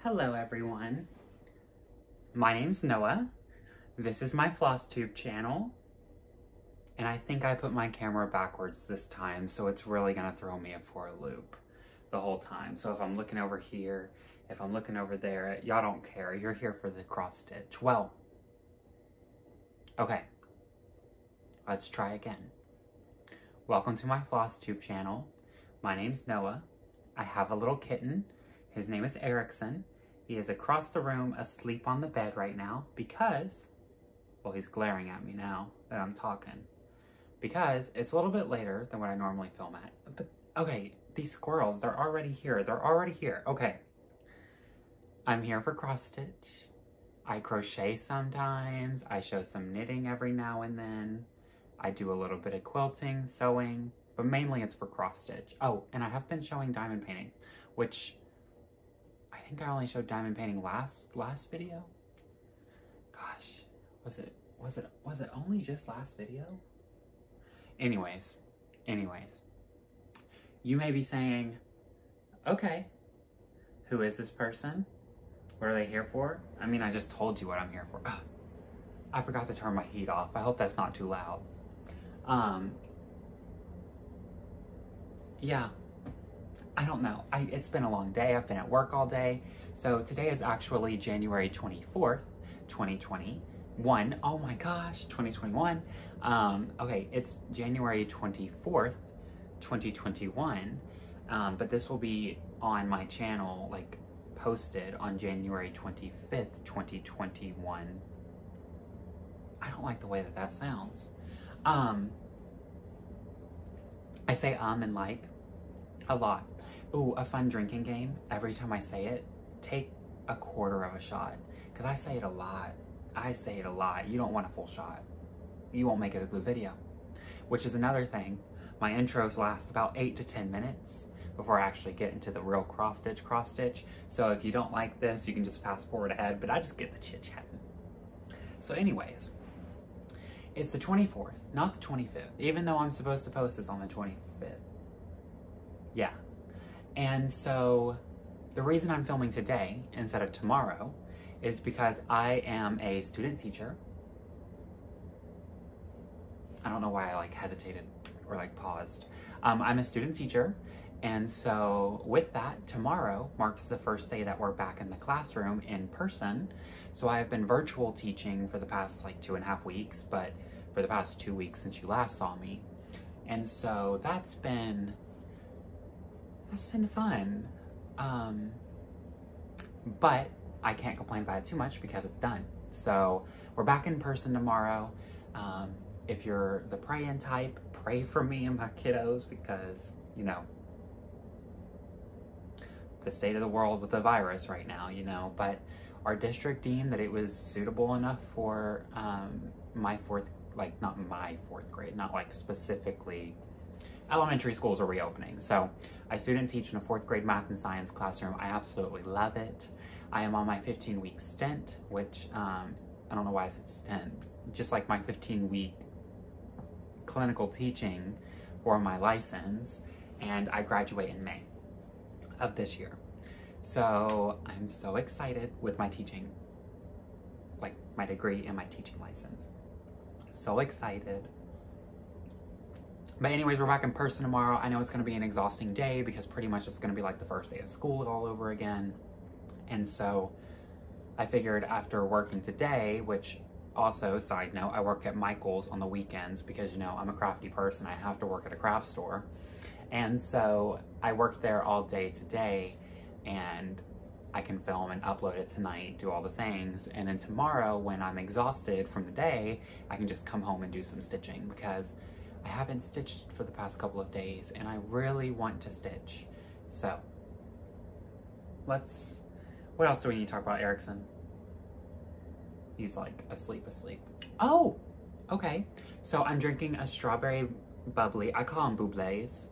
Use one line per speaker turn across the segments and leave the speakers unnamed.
Hello everyone, my name's Noah, this is my Flosstube channel, and I think I put my camera backwards this time, so it's really gonna throw me for a loop the whole time. So if I'm looking over here, if I'm looking over there, y'all don't care, you're here for the cross stitch. Well, okay, let's try again. Welcome to my Flosstube channel. My name's Noah. I have a little kitten. His name is Erickson. He is across the room asleep on the bed right now because, well, he's glaring at me now that I'm talking. Because it's a little bit later than what I normally film at. But, okay, these squirrels, they're already here. They're already here. Okay. I'm here for cross stitch. I crochet sometimes. I show some knitting every now and then. I do a little bit of quilting, sewing, but mainly it's for cross stitch. Oh, and I have been showing diamond painting, which I think I only showed diamond painting last video. Gosh, was it only just last video? Anyways, you may be saying, okay, who is this person? What are they here for? I mean, I just told you what I'm here for. Ugh, I forgot to turn my heat off. I hope that's not too loud. Yeah, I don't know. It's been a long day. I've been at work all day. So today is actually January 24th, 2021. Oh my gosh, 2021. Okay, it's January 24th, 2021. But this will be on my channel, like posted on January 25th, 2021. I don't like the way that sounds. I say and like a lot. Ooh, a fun drinking game. Every time I say it, take a quarter of a shot. Because I say it a lot. I say it a lot. You don't want a full shot. You won't make it through the video. Which is another thing. My intros last about 8 to 10 minutes before I actually get into the real cross stitch. So if you don't like this, you can just fast forward ahead, but I just get the chit chatting. So anyways, it's the 24th, not the 25th, even though I'm supposed to post this on the 25th. Yeah. And so the reason I'm filming today instead of tomorrow is because I am a student teacher. I don't know why I hesitated or paused. I'm a student teacher. And so with that, tomorrow marks the first day that we're back in the classroom in person. So I have been virtual teaching for the past 2.5 weeks, but for the past 2 weeks since you last saw me. And so that's been fun. But I can't complain about it too much because it's done. So we're back in person tomorrow. If you're the praying type, pray for me and my kiddos because, you know, the state of the world with the virus right now, you know, but our district deemed that it was suitable enough for my not my fourth grade, not specifically, elementary schools are reopening. So I student teach in a 4th grade math and science classroom. I absolutely love it. I am on my 15-week stint, which I don't know why I said stint, just like my 15-week clinical teaching for my license, and I graduate in May of this year. So I'm so excited with my teaching, my degree and my teaching license. So excited. But anyways, we're back in person tomorrow. I know it's going to be an exhausting day because pretty much it's going to be like the first day of school all over again. And so I figured after working today, which also, side note, I work at Michael's on the weekends because, you know, I'm a crafty person. I have to work at a craft store. And so I worked there all day today, and I can film and upload it tonight, do all the things. And then tomorrow, when I'm exhausted from the day, I can just come home and do some stitching because I haven't stitched for the past couple of days and I really want to stitch. So what else do we need to talk about, Erickson? He's asleep. Oh, okay. So I'm drinking a strawberry bubbly. I call them Bublés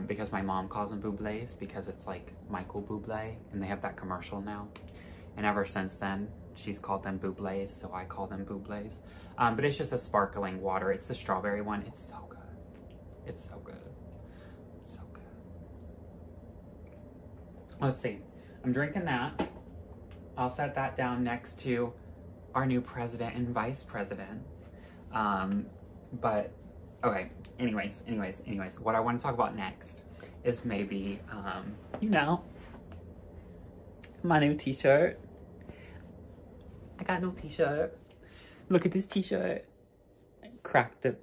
because my mom calls them Bublés because it's Michael Bublé and they have that commercial now. And ever since then, she's called them Bublés, so I call them Bublés. But it's just a sparkling water. It's the strawberry one. It's so good. It's so good. So good. Let's see. I'm drinking that. I'll set that down next to our new president and vice president. But okay, anyways, what I want to talk about next is maybe, you know, my new t-shirt. I got no t-shirt. Look at this t-shirt. Cracked it.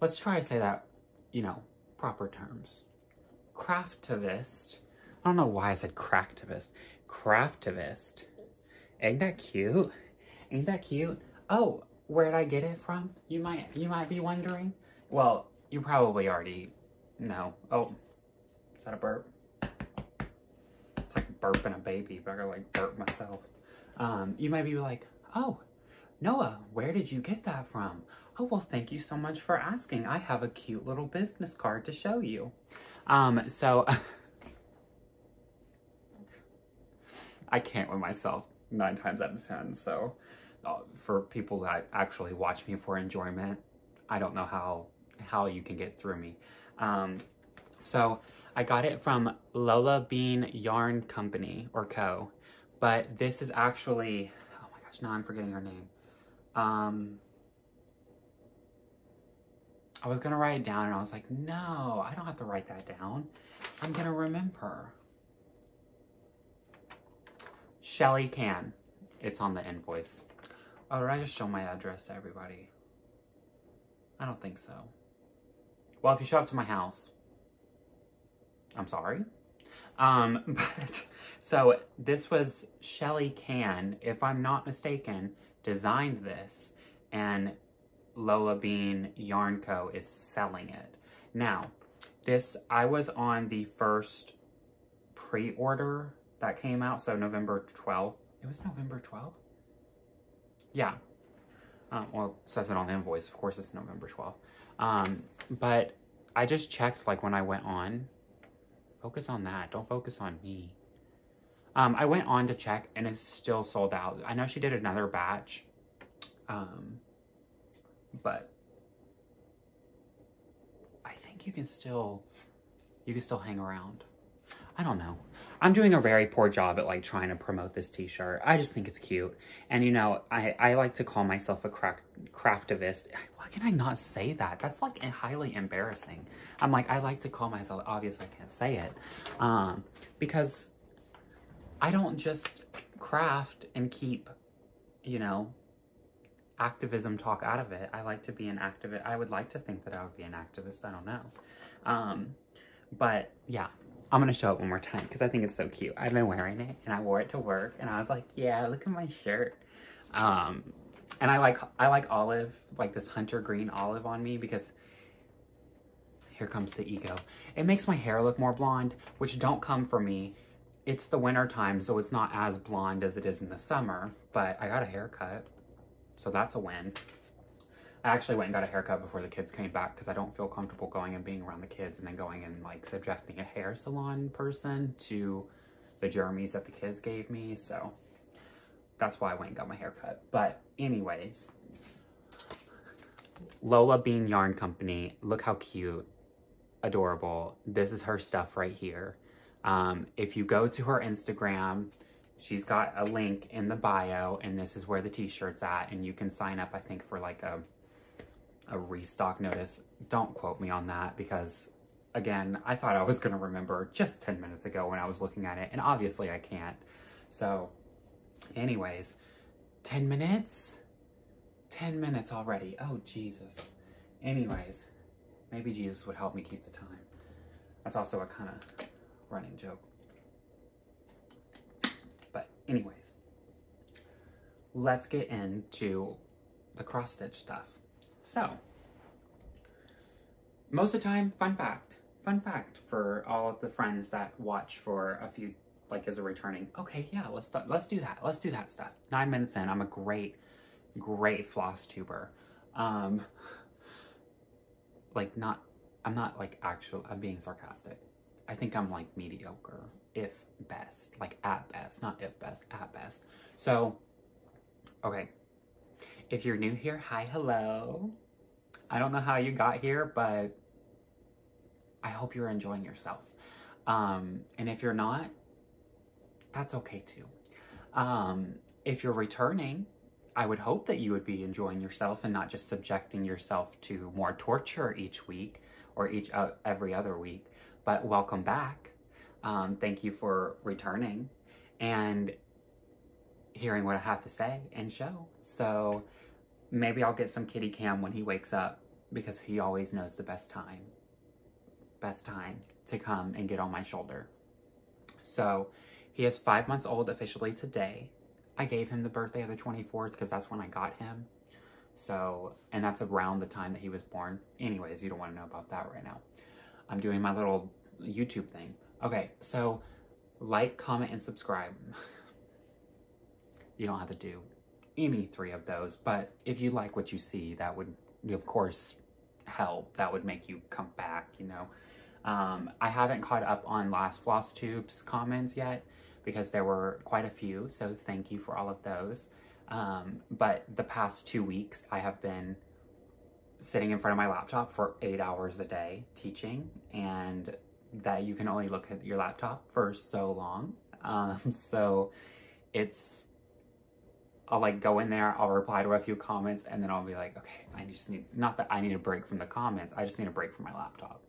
Let's try to say that, you know, proper terms. Craftivist. I don't know why I said cracktivist. Craftivist. Ain't that cute? Ain't that cute? Oh, where'd I get it from? You might be wondering. Well, you probably already know. Oh, is that a burp? It's like burping a baby, but I gotta like burp myself. You might be like, oh, Noah, where did you get that from? Oh, well, thank you so much for asking. I have a cute little business card to show you. So I can't with myself 9 times out of 10. So for people that actually watch me for enjoyment, I don't know how you can get through me. So I got it from Lola Bean Yarn Company or Co. But this is actually, oh my gosh, now I'm forgetting her name. I was gonna write it down and I was like, no, I don't have to write that down. I'm gonna remember. Shelly Can. It's on the invoice. Oh, did I just show my address to everybody? I don't think so. Well, if you show up to my house, I'm sorry. But so this was Shelly Can, if I'm not mistaken, designed this, and Lola Bean Yarn Co. is selling it. Now, this, I was on the first pre-order that came out, so November 12th. It was November 12th? Yeah. Well, it says it on the invoice. Of course it's November 12th. But I just checked, like, when I went on. Focus on that. Don't focus on me. I went on to check, and it's still sold out. I know she did another batch. But I think you can still hang around. I don't know. I'm doing a very poor job at like trying to promote this t-shirt. I just think it's cute. And you know, I like to call myself a craftivist. Why can I not say that? That's like highly embarrassing. I'm like, I like to call myself, obviously I can't say it. Because I don't just craft and keep, you know, activism talk out of it. I like to be an activist. I would like to think that I would be an activist. I don't know. But yeah, I'm going to show it one more time because I think it's so cute. I've been wearing it and I wore it to work and I was like, yeah, look at my shirt. And I like olive, like this hunter green olive on me because here comes the ego. It makes my hair look more blonde, which don't come for me. It's the winter time, so it's not as blonde as it is in the summer, but I got a haircut. So that's a win. I actually went and got a haircut before the kids came back because I don't feel comfortable going and being around the kids and then going and like subjecting a hair salon person to the germs that the kids gave me. So that's why I went and got my haircut. But anyways, Lola Bean Yarn Company. Look how cute, adorable. This is her stuff right here. If you go to her Instagram, she's got a link in the bio, and this is where the t-shirt's at, and you can sign up, I think, for like a restock notice. Don't quote me on that because, again, I thought I was going to remember just 10 minutes ago when I was looking at it, and obviously I can't. So, anyways, 10 minutes? 10 minutes already. Oh, Jesus. Anyways, maybe Jesus would help me keep the time. That's also a kind of running joke. But anyways, let's get into the cross-stitch stuff. So, most of the time, fun fact for all of the friends that watch for a few, like as a returning, okay, yeah, let's do that stuff. 9 minutes in, I'm a great floss tuber. Like I'm not like actual, I'm being sarcastic. I think I'm like mediocre, if best, like at best, not if best, at best. So, okay. If you're new here, hi, hello. I don't know how you got here, but I hope you're enjoying yourself. And if you're not, that's okay too. If you're returning, I would hope that you would be enjoying yourself and not just subjecting yourself to more torture each week or every other week. But welcome back. Thank you for returning and hearing what I have to say and show. So maybe I'll get some kitty cam when he wakes up, because he always knows the best time to come and get on my shoulder. So he is 5 months old officially today. I gave him the birthday of the 24th because that's when I got him. So, and that's around the time that he was born. Anyways, you don't want to know about that right now. I'm doing my little YouTube thing. Okay, so like, comment, and subscribe. You don't have to do any 3 of those, but if you like what you see, that would, of course, help. That would make you come back, you know. I haven't caught up on last Flosstube's comments yet, because there were quite a few, so thank you for all of those. But the past 2 weeks, I have been sitting in front of my laptop for 8 hours a day teaching, and that you can only look at your laptop for so long. So it's, I'll like go in there, I'll reply to a few comments, and then I'll be like, okay, I just need, not that I need a break from the comments, I just need a break from my laptop.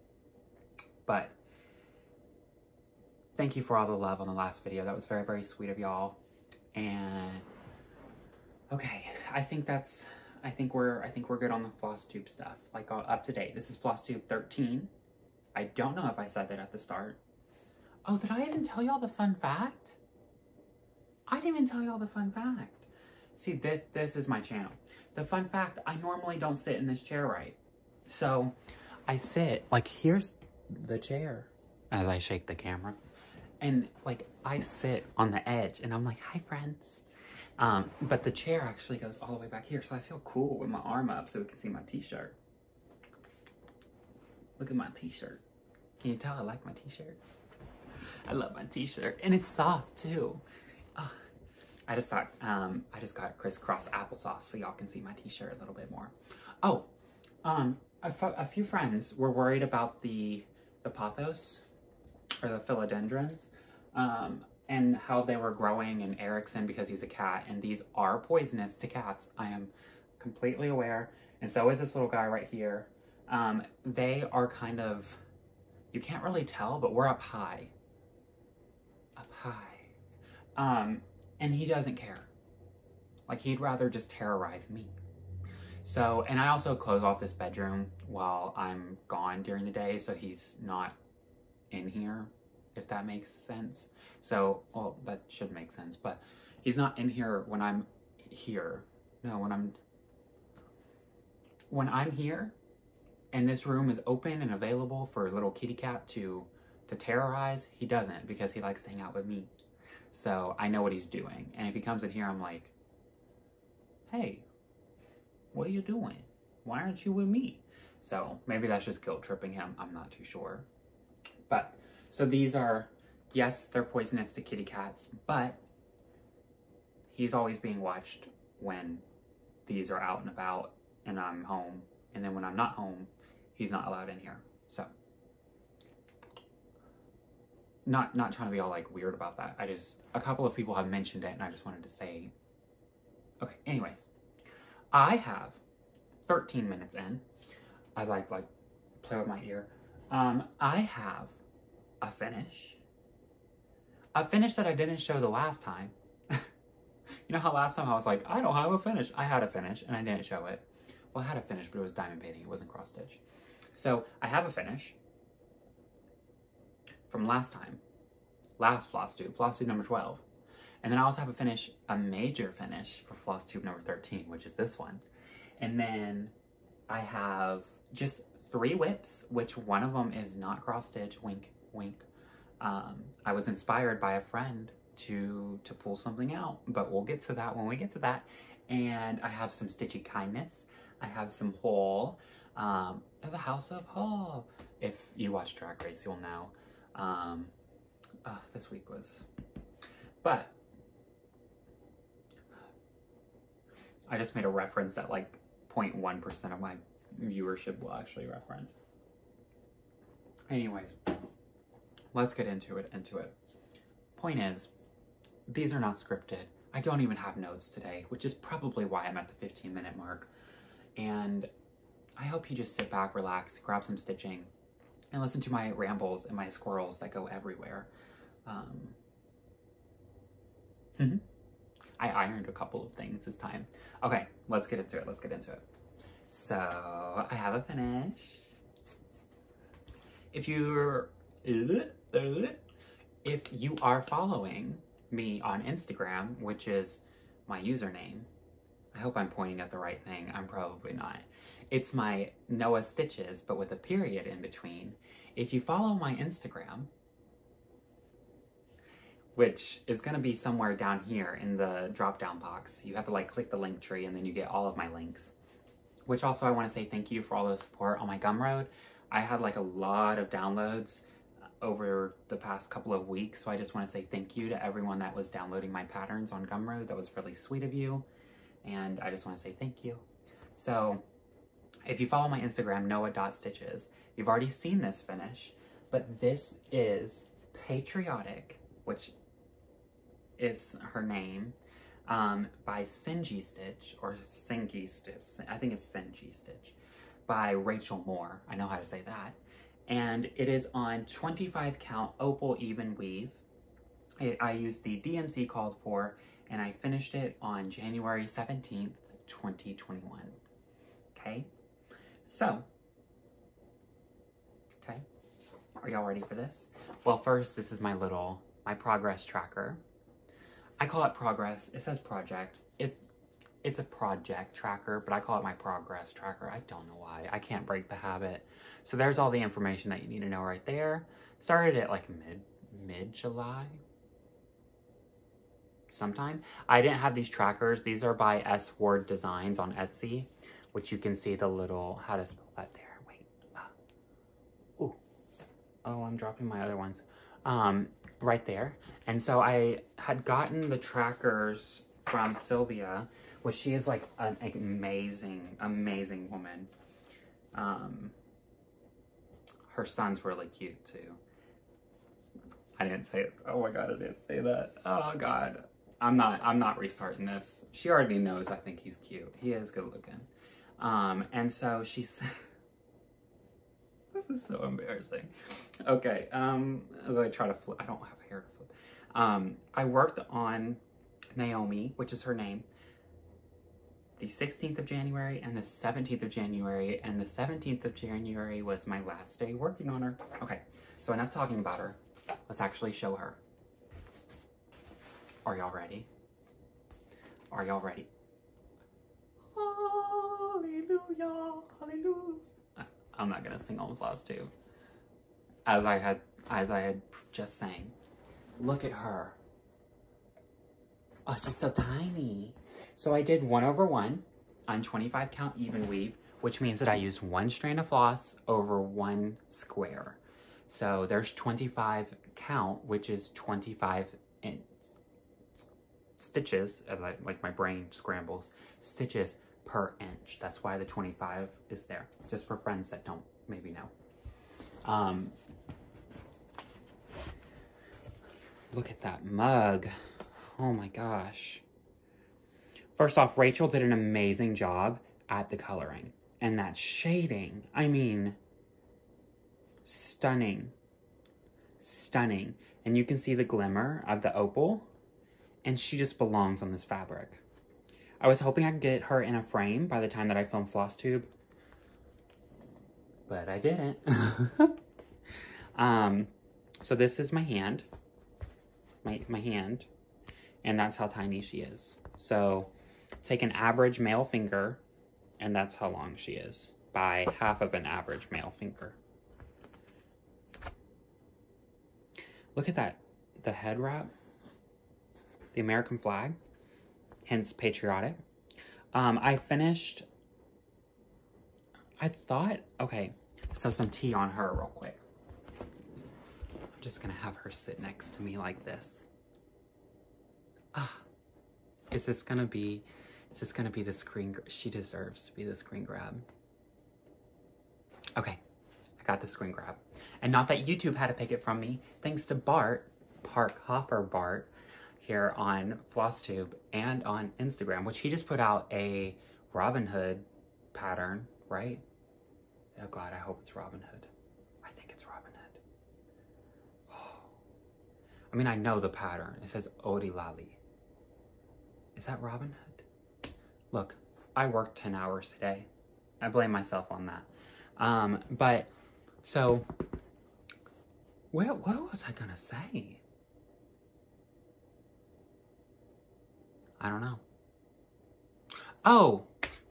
But thank you for all the love on the last video. That was very, very sweet of y'all. And okay, I think we're good on the Flosstube stuff. Like, up to date. This is Flosstube 13. I don't know if I said that at the start. Oh, did I even tell y'all the fun fact? I didn't even tell y'all the fun fact. See, this is my channel. The fun fact, I normally don't sit in this chair right. So I sit, like, here's the chair as I shake the camera. And like, I sit on the edge and I'm like, hi friends. But the chair actually goes all the way back here. So I feel cool with my arm up so we can see my t-shirt. Look at my t-shirt. Can you tell I like my t-shirt? I love my t-shirt, and it's soft too. I just got crisscross applesauce so y'all can see my t-shirt a little bit more. Oh, a few friends were worried about the pothos, or the philodendrons, and how they were growing in Erickson because he's a cat, and these are poisonous to cats. I am completely aware, and so is this little guy right here. They are kind of, you can't really tell, but we're up high. And he doesn't care. Like, he'd rather just terrorize me. So, and I also close off this bedroom while I'm gone during the day, so he's not in here, if that makes sense. So, well, that should make sense, but he's not in here when I'm here. No, when I'm here and this room is open and available for a little kitty cat to terrorize, he doesn't, because he likes to hang out with me. So I know what he's doing. And if he comes in here, I'm like, hey, what are you doing? Why aren't you with me? So maybe that's just guilt tripping him. I'm not too sure. But, so these are, yes, they're poisonous to kitty cats, but he's always being watched when these are out and about and I'm home. And then when I'm not home, he's not allowed in here. So, not trying to be all like weird about that. A couple of people have mentioned it and I just wanted to say, okay, anyways. I have 13 minutes in. I like play with my ear. I have a finish. A finish that I didn't show the last time. You know how last time I was like, I don't have a finish. I had a finish and I didn't show it. Well, I had a finish, but it was diamond painting. It wasn't cross stitch. So I have a finish from last time. Last Flosstube number 12. And then I also have a major finish for Flosstube number 13, which is this one. And then I have just 3 whips, which one of them is not cross stitch, wink, wink. I was inspired by a friend to pull something out, but we'll get to that when we get to that. And I have some Stitchy Kindness. I have some Haul, the House of Haul. If you watch Drag Race, you'll know. This week was, but I just made a reference that like 0.1% of my viewership will actually reference. Anyways, let's get into it. Point is, these are not scripted. I don't even have notes today, which is probably why I'm at the 15-minute mark. And I hope you just sit back, relax, grab some stitching, and listen to my rambles and my squirrels that go everywhere. I ironed a couple of things this time. Okay, let's get into it. Let's get into it. So I have a finish. If you are following me on Instagram, which is my username, I hope I'm pointing at the right thing. I'm probably not. It's my Noah Stitches, but with a period in between. If you follow my Instagram, which is going to be somewhere down here in the drop-down box, you have to like click the link tree and then you get all of my links. Which also I want to say thank you for all the support on my Gumroad. I had like a lot of downloads over the past couple of weeks, so I just want to say thank you to everyone that was downloading my patterns on Gumroad. That was really sweet of you, and I just want to say thank you. So if you follow my Instagram, noah.stitches, you've already seen this finish, but this is Patriotic, which is her name, by Singy Stitch, or Singy Stitch, I think it's Singy Stitch, by Rachel Moore. I know how to say that. And it is on 25 count opal even weave. I used the DMC called for, and I finished it on January 17th, 2021. Okay? So, okay, are y'all ready for this? Well, first, this is my progress tracker. I call it progress. It says project. It's a project tracker, but I call it my progress tracker. I don't know why. I can't break the habit. So there's all the information that you need to know right there. Started at like mid-July sometime. I didn't have these trackers. These are by S. Ward Designs on Etsy, which you can see the little, how to spell that there. Wait. Ooh. Oh, I'm dropping my other ones. Right there. And so I had gotten the trackers from Sylvia, which she is like an amazing, amazing woman. Her son's really cute too. I didn't say it. Oh my God, I didn't say that. Oh God. I'm not restarting this. She already knows I think he's cute. He is good looking. And so she said, this is so embarrassing. Okay, as I try to flip, I don't have hair to flip. I worked on Naomi, which is her name, the 16th of January and the 17th of January, and the 17th of January was my last day working on her. Okay, so enough talking about her. Let's actually show her. Are y'all ready? Are y'all ready? Hallelujah, hallelujah. I'm not gonna sing on Flosstube. As I had just sang. Look at her. Oh, she's so tiny. So I did 1/1 on 25 count even weave, which means that I used one strand of floss over one square. So there's 25 count, which is 25 stitches, as my brain scrambles, stitches per inch. That's why the 25 is there, just for friends that don't maybe know. Look at that mug. Oh my gosh. First off, Rachel did an amazing job at the coloring. And that shading, I mean, stunning. Stunning. And you can see the glimmer of the opal. And she just belongs on this fabric. I was hoping I could get her in a frame by the time that I filmed Flosstube. But I didn't. So this is my hand. My hand. And that's how tiny she is. So take an average male finger, and that's how long she is, by half of an average male finger. Look at that. The head wrap. The American flag. Hence patriotic. I finished, I thought, okay, so some tea on her real quick. I'm just gonna have her sit next to me like this. Is this gonna be the screen? She deserves to be the screen grab. Okay, I got the screen grab. And not that YouTube had to pick it from me. Thanks to Bart, Park Hopper Bart, here on Flosstube and on Instagram, which he just put out a Robin Hood pattern, right? Oh God, I hope it's Robin Hood. I think it's Robin Hood. Oh. I mean, I know the pattern. It says Orilali. Is that Robin Hood? Look, I worked 10 hours today. I blame myself on that. But, so, what was I gonna say? I don't know. Oh,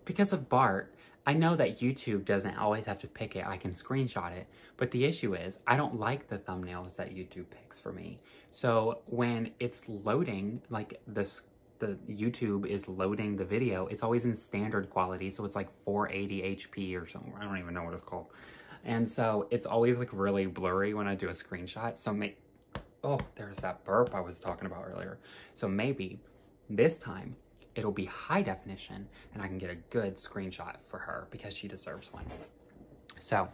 because of Bart, I know that YouTube doesn't always have to pick it. I can screenshot it. But the issue is, I don't like the thumbnails that YouTube picks for me. So when it's loading, like the YouTube is loading the video, it's always in standard quality. So it's like 480 HP or something. I don't even know what it's called. And so it's always like really blurry when I do a screenshot. So oh, there's that burp I was talking about earlier. So maybe this time it'll be high definition and I can get a good screenshot for her because she deserves one. So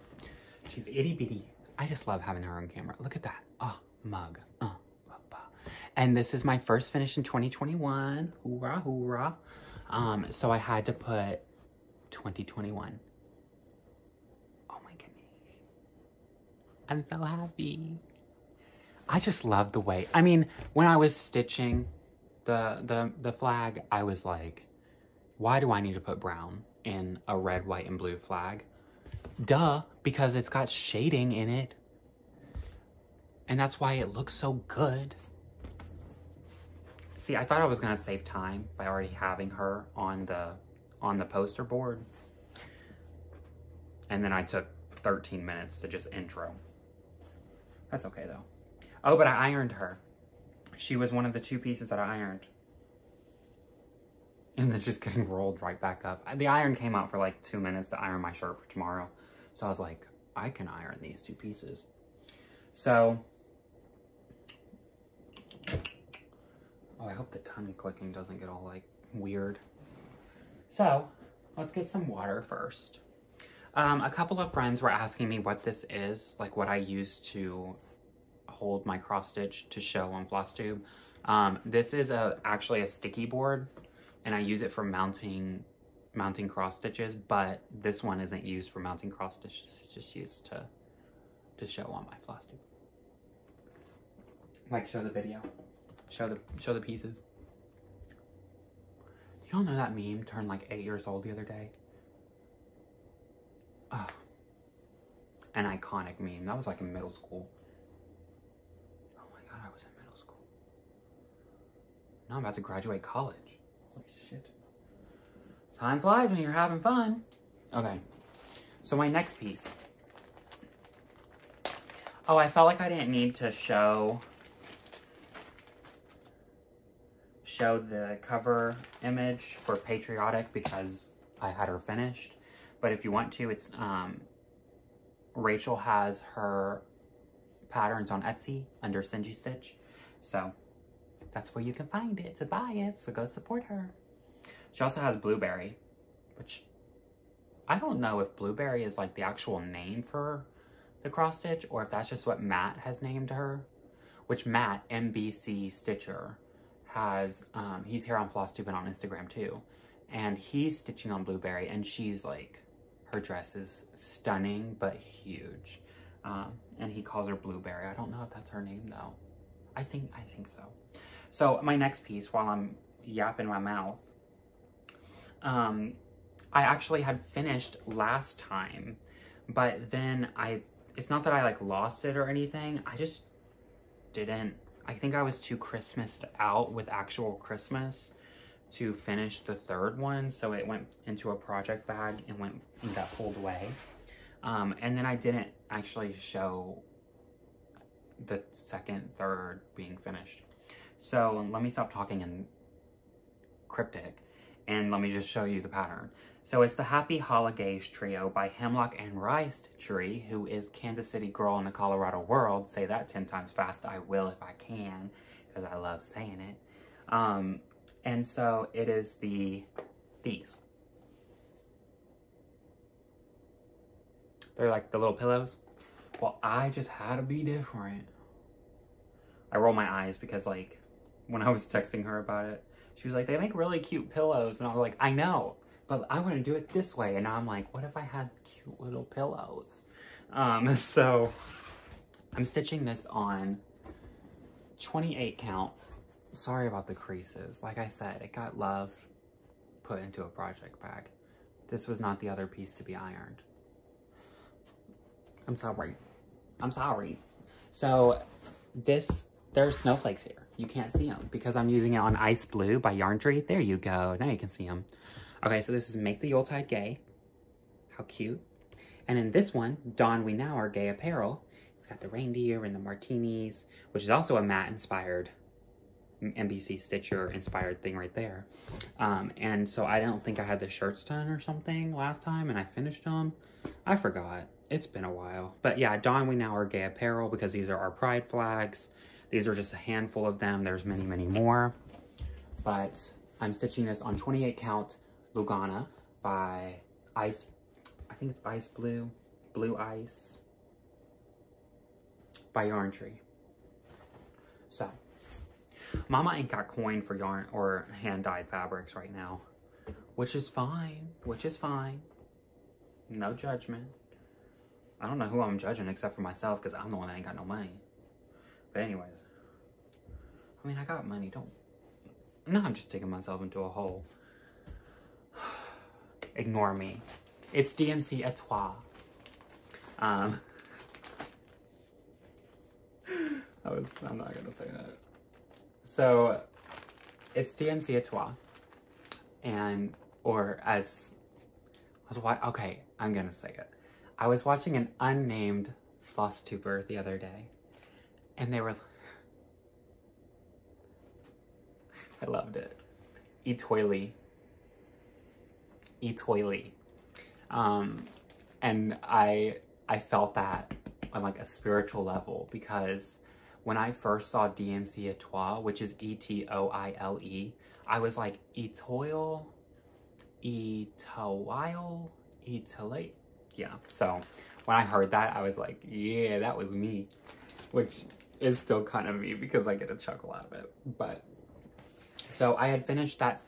she's itty bitty. I just love having her on camera. Look at that. Oh, mug. And this is my first finish in 2021. Hoorah, hoorah. So I had to put 2021. Oh my goodness. I'm so happy. I just love the way, I mean, when I was stitching the flag, I was like, why do I need to put brown in a red, white, and blue flag? Duh, because it's got shading in it. And that's why it looks so good. See, I thought I was gonna save time by already having her on the poster board. And then I took 13 minutes to just intro. That's okay though. Oh, but I ironed her. She was one of the 2 pieces that I ironed. And then just getting rolled right back up. The iron came out for like 2 minutes to iron my shirt for tomorrow. So I was like, I can iron these 2 pieces. So, oh, I hope the tongue clicking doesn't get all like weird. So, let's get some water first. A couple of friends were asking me what this is, like what I use to hold my cross stitch to show on Flosstube. This is actually a sticky board, and I use it for mounting cross stitches, but this one isn't used for mounting cross stitches. It's just used to show on my Flosstube. Like show the video, show the pieces. You don't know that meme turned like 8 years old the other day? Oh, an iconic meme. That was like in middle school. I was in middle school. Now I'm about to graduate college. Holy shit. Time flies when you're having fun. Okay. So my next piece. Oh, I felt like I didn't need to show the cover image for Patriotic because I had her finished. But if you want to, it's Rachel has her patterns on Etsy under Singy Stitch, so that's where you can find it to buy it, so go support her. She also has Blueberry, which I don't know if Blueberry is like the actual name for the cross stitch or if that's just what Matt has named her, which Matt, MBC Stitcher, has, he's here on Flosstube and on Instagram too, and he's stitching on Blueberry, and she's like, her dress is stunning but huge. And he calls her Blueberry. I don't know if that's her name though. I think so. So my next piece, while I'm yapping my mouth, I actually had finished last time, but then it's not that I like lost it or anything. I just didn't. I think I was too Christmased out with actual Christmas to finish the 3rd one. So it went into a project bag and got pulled away. And then I didn't actually show the 2nd, 3rd being finished. So let me stop talking in cryptic and let me just show you the pattern. So it's the Happy Holidays Trio by Hemlock and Rice Tree, who is Kansas City Girl in the Colorado World. Say that 10 times fast. I will if I can, because I love saying it. And so it is these. They're like the little pillows. Well, I just had to be different. I roll my eyes because like when I was texting her about it. She was like, they make really cute pillows. And I was like, I know, but I want to do it this way. And now I'm like, what if I had cute little pillows? So I'm stitching this on 28 count. Sorry about the creases. Like I said, it got love put into a project bag. This was not the other piece to be ironed. I'm sorry. I'm sorry. So there's snowflakes here. You can't see them because I'm using it on Ice Blue by Yarn Tree. There you go. Now you can see them. Okay, so this is Make the Yuletide Gay. How cute. And in this one, Dawn We Now Are Gay Apparel. It's got the reindeer and the martinis, which is also a matte-inspired, NBC Stitcher-inspired thing right there. And so I don't think I had the shirts done or something last time, and I finished them. I forgot. It's been a while. But yeah, Dawn We Now Are Gay Apparel, because these are our pride flags. These are just a handful of them. There's many, many more. But I'm stitching this on 28 count Lugana by Ice, I think it's Ice Blue, Blue Ice, by Yarn Tree. So, Mama ain't got coin for yarn or hand-dyed fabrics right now, which is fine, No judgment. I don't know who I'm judging except for myself because I'm the one that ain't got no money. But anyways, I mean, I got money, No, I'm just digging myself into a hole. Ignore me. It's DMC à toi. I'm not gonna say that. So, it's DMC à toi. Okay, I'm gonna say it. I was watching an unnamed Flosstuber the other day, and they were, I loved it. Etoily. And I felt that on like a spiritual level, because when I first saw DMC à toi, which is E-T-O-I-L-E, I was like, Etoile, yeah. So when I heard that, I was like, yeah, that was me, which is still kind of me because I get a chuckle out of it. But so I had finished that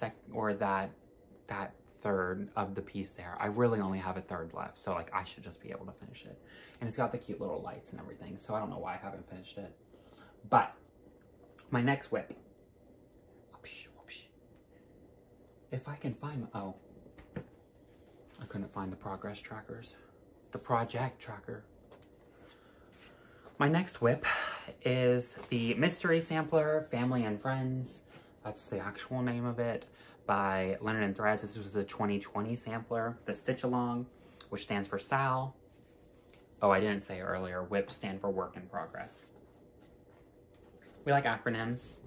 that third of the piece there. I really only have a third left, so like I should just be able to finish it. And it's got the cute little lights and everything, so I don't know why I haven't finished it. But my next whip. If I can find, oh, I couldn't find the progress trackers. The project tracker. My next whip is the Mystery Sampler Family and Friends. That's the actual name of it, by Linen and Threads. This was the 2020 sampler. The Stitch Along, which stands for SAL. Oh, I didn't say earlier, WIP stand for Work in Progress. We like acronyms.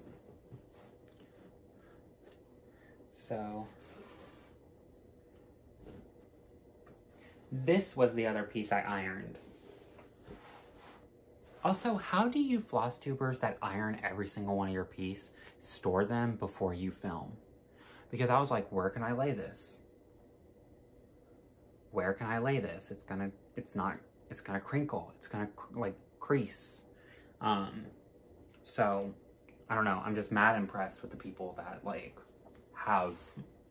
So, this was the other piece I ironed. Also, how do you Flosstubers that iron every single one of your pieces store them before you film? Because I was like, where can I lay this? Where can I lay this? It's gonna crinkle. It's gonna like crease. So I don't know. I'm just mad impressed with the people that like have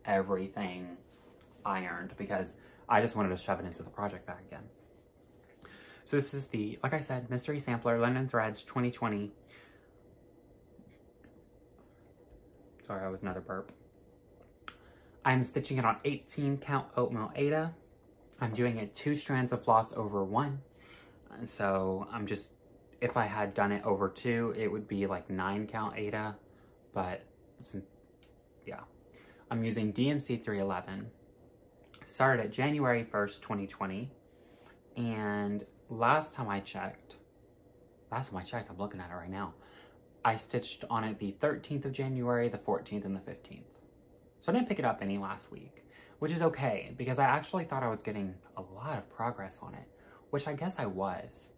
everything ironed, because I just wanted to shove it into the project bag again. So this is the, like I said, Mystery Sampler, Linen Threads 2020. Sorry, that was another burp. I'm stitching it on 18 count Oatmeal Aida. I'm doing it 2 strands of floss over 1. And so I'm just, if I had done it over 2, it would be like 9 count Aida. But yeah, I'm using DMC 311. Started at January 1st, 2020. And last time I checked, I'm looking at it right now, I stitched on it the 13th of January, the 14th, and the 15th. So I didn't pick it up any last week, which is okay, because I actually thought I was getting a lot of progress on it, which I guess I was.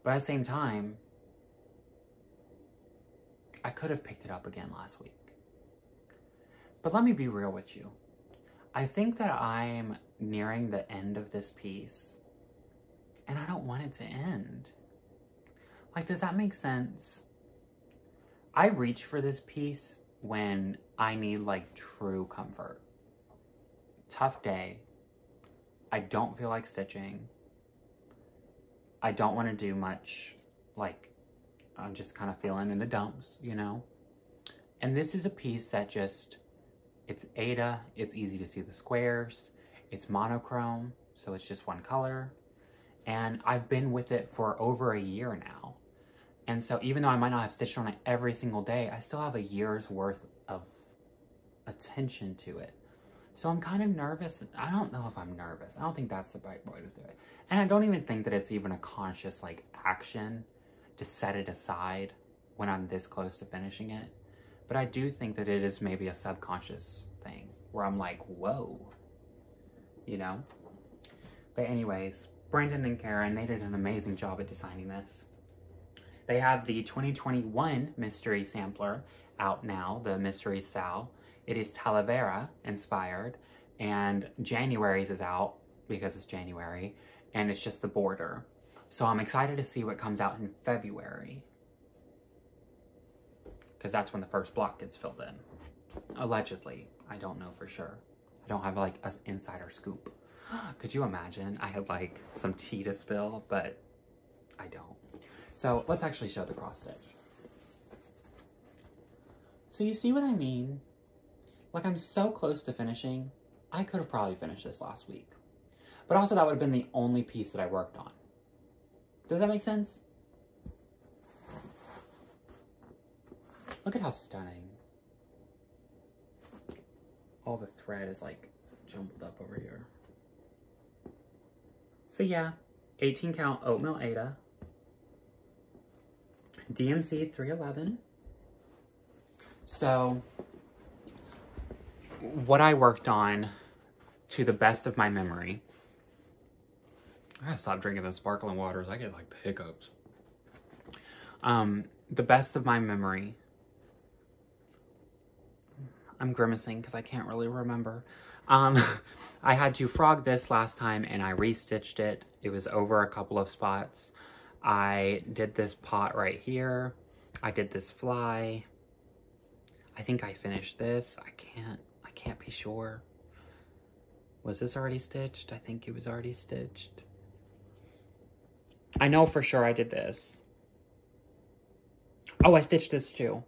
But at the same time, I could have picked it up again last week. But let me be real with you. I think that I'm nearing the end of this piece, and I don't want it to end. Like, does that make sense? I reach for this piece when I need like true comfort. Tough day. I don't feel like stitching. I don't want to do much, like, I'm just kind of feeling in the dumps, you know? And this is a piece that just, it's Aida, it's easy to see the squares, it's monochrome, so it's just one color. And I've been with it for over a year now. And so even though I might not have stitched on it every single day, I still have a year's worth of attention to it. So I'm kind of nervous. I don't know if I'm nervous. I don't think that's the right way to do it. And I don't even think that it's even a conscious like action to set it aside when I'm this close to finishing it. But I do think that it is maybe a subconscious thing where I'm like, whoa, you know? But anyways, Brandon and Karen, they did an amazing job at designing this. They have the 2021 Mystery Sampler out now, the Mystery Sal. It is Talavera inspired, and January's is out because it's January, and it's just the border. So I'm excited to see what comes out in February, because that's when the first block gets filled in. Allegedly. I don't know for sure. I don't have like an insider scoop. Could you imagine? I had like some tea to spill, but I don't. So let's actually show the cross stitch. So you see what I mean? Like, I'm so close to finishing. I could have probably finished this last week. But also that would have been the only piece that I worked on. Does that make sense? Look at how stunning. All the thread is like jumbled up over here. So yeah, 18 count oatmeal Aida. DMC 311. So what I worked on, to the best of my memory, I gotta stop drinking those sparkling waters. I get like the hiccups. The best of my memory, I'm grimacing because I can't really remember. I had to frog this last time and I restitched it. It was over a couple of spots. I did this pot right here. I did this fly. I think I finished this. I can't be sure. Was this already stitched? I think it was already stitched. I know for sure I did this. Oh, I stitched this too.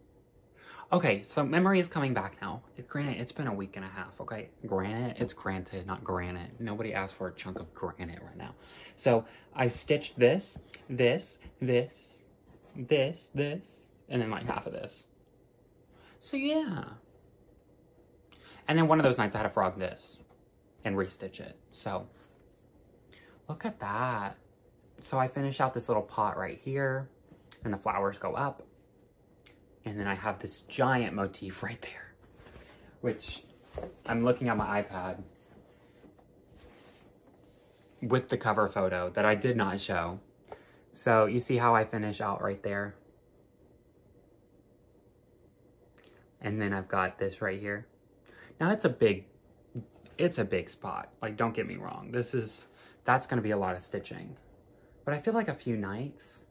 Okay, so memory is coming back now. Granted, it's been a week and a half, okay? Granted, it's granted, not granite. Nobody asked for a chunk of granite right now. So I stitched this, this, this, this, this, and then like half of this. So yeah. And then one of those nights I had to frog this and restitch it. So look at that. So I finish out this little pot right here and the flowers go up. And then I have this giant motif right there, which I'm looking at my iPad with the cover photo that I did not show. So you see how I finish out right there? And then I've got this right here. Now it's a big spot. Like, don't get me wrong. That's gonna be a lot of stitching. But I feel like a few nights,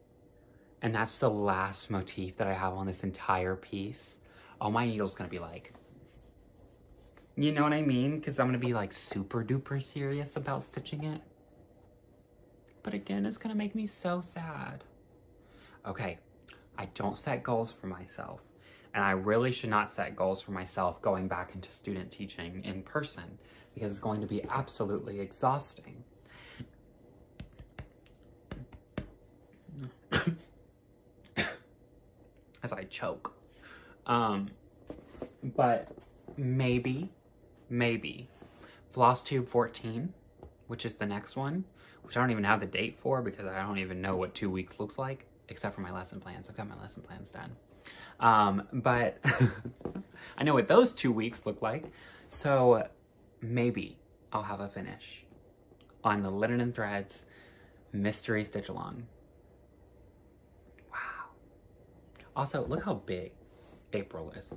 and that's the last motif that I have on this entire piece. Oh, my needle's gonna be like, you know what I mean? Because I'm gonna be like super duper serious about stitching it. But again, it's gonna make me so sad. Okay, I don't set goals for myself. And I really should not set goals for myself going back into student teaching in person, because it's going to be absolutely exhausting. As I choke. But maybe Flosstube 14, which is the next one, which I don't even have the date for because I don't even know what 2 weeks looks like, except for my lesson plans. I've got my lesson plans done. But I know what those 2 weeks look like. So maybe I'll have a finish on the Linen and Threads Mystery Stitch Along. Wow. Also, look how big April is.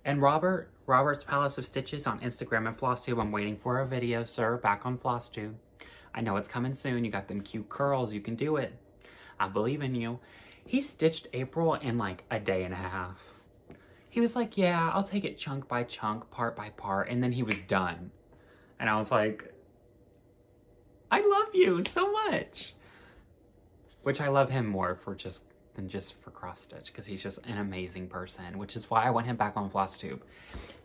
And Robert's Palace of Stitches on Instagram and Flosstube. I'm waiting for a video, sir, back on Flosstube. I know it's coming soon. You got them cute curls. You can do it. I believe in you. He stitched April in like a day and a half. He was like, yeah, I'll take it chunk by chunk, part by part. And then he was done. And I was like, I love you so much. Which I love him more for than just for cross stitch, because he's just an amazing person, which is why I want him back on Flosstube.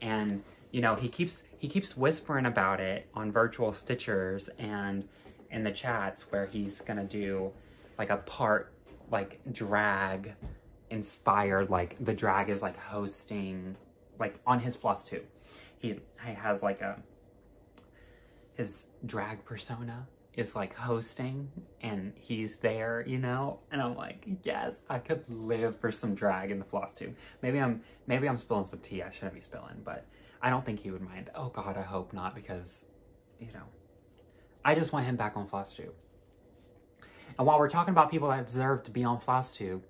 And you know, he keeps whispering about it on virtual stitchers and in the chats, where he's gonna do like a part like drag inspired, like the drag is like hosting like on his Flosstube. He has like his drag persona is like hosting and he's there, you know? And I'm like, yes, I could live for some drag in the Flosstube. Maybe I'm spilling some tea I shouldn't be spilling, but I don't think he would mind. Oh God, I hope not, because, you know, I just want him back on Flosstube. And while we're talking about people that deserve to be on Flosstube,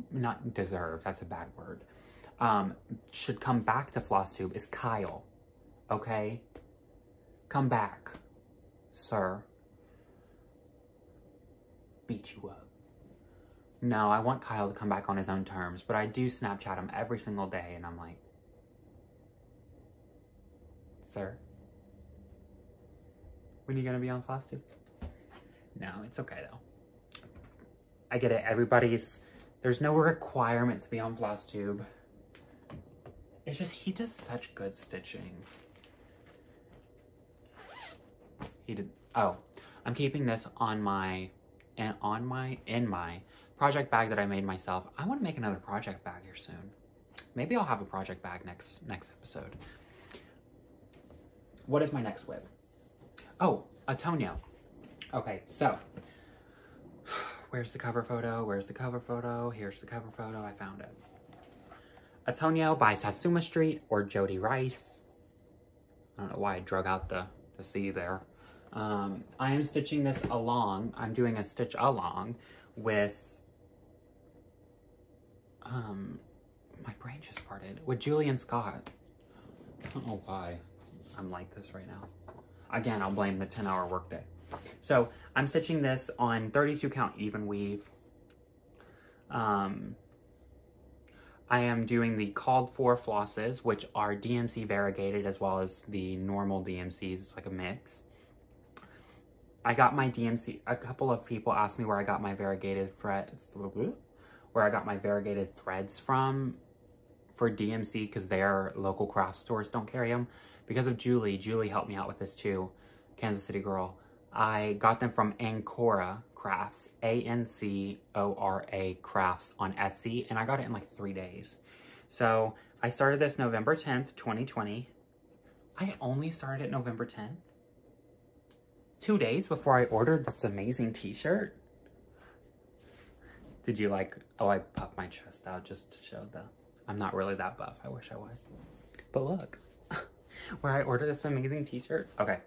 not deserve, that's a bad word, should come back to Flosstube is Kyle, okay? Come back, sir. Beat you up. No, I want Kyle to come back on his own terms, but I do Snapchat him every single day, and I'm like, sir, when are you gonna be on Flosstube? No, it's okay though. I get it, there's no requirement to be on Flosstube. It's just, he does such good stitching. Oh, I'm keeping this in my project bag that I made myself. I want to make another project bag here soon. Maybe I'll have a project bag next episode. What is my next whip? Oh, a toenail. Okay, so where's the cover photo? Where's the cover photo? Here's the cover photo. I found it. A toenail by Satsuma Street or Jody Rice. I don't know why I drug out the C there. I am stitching this along. I'm doing a stitch along with, my brain just farted, with Julian Scott. I don't know why I'm like this right now. Again, I'll blame the 10-hour workday. So I'm stitching this on 32 count even weave. I am doing the called for flosses, which are DMC variegated as well as the normal DMCs. It's like a mix. I got my DMC, a couple of people asked me where I got my variegated threads from for DMC, because their local craft stores don't carry them. Because of Julie helped me out with this too, Kansas City girl. I got them from Ancora Crafts, A-N-C-O-R-A Crafts on Etsy, and I got it in like 3 days. So I started this November 10th, 2020. I only started it November 10th. 2 days before I ordered this amazing t-shirt. Did you like, oh, I puffed my chest out just to show I'm not really that buff. I wish I was. But look, where I ordered this amazing t-shirt. Okay,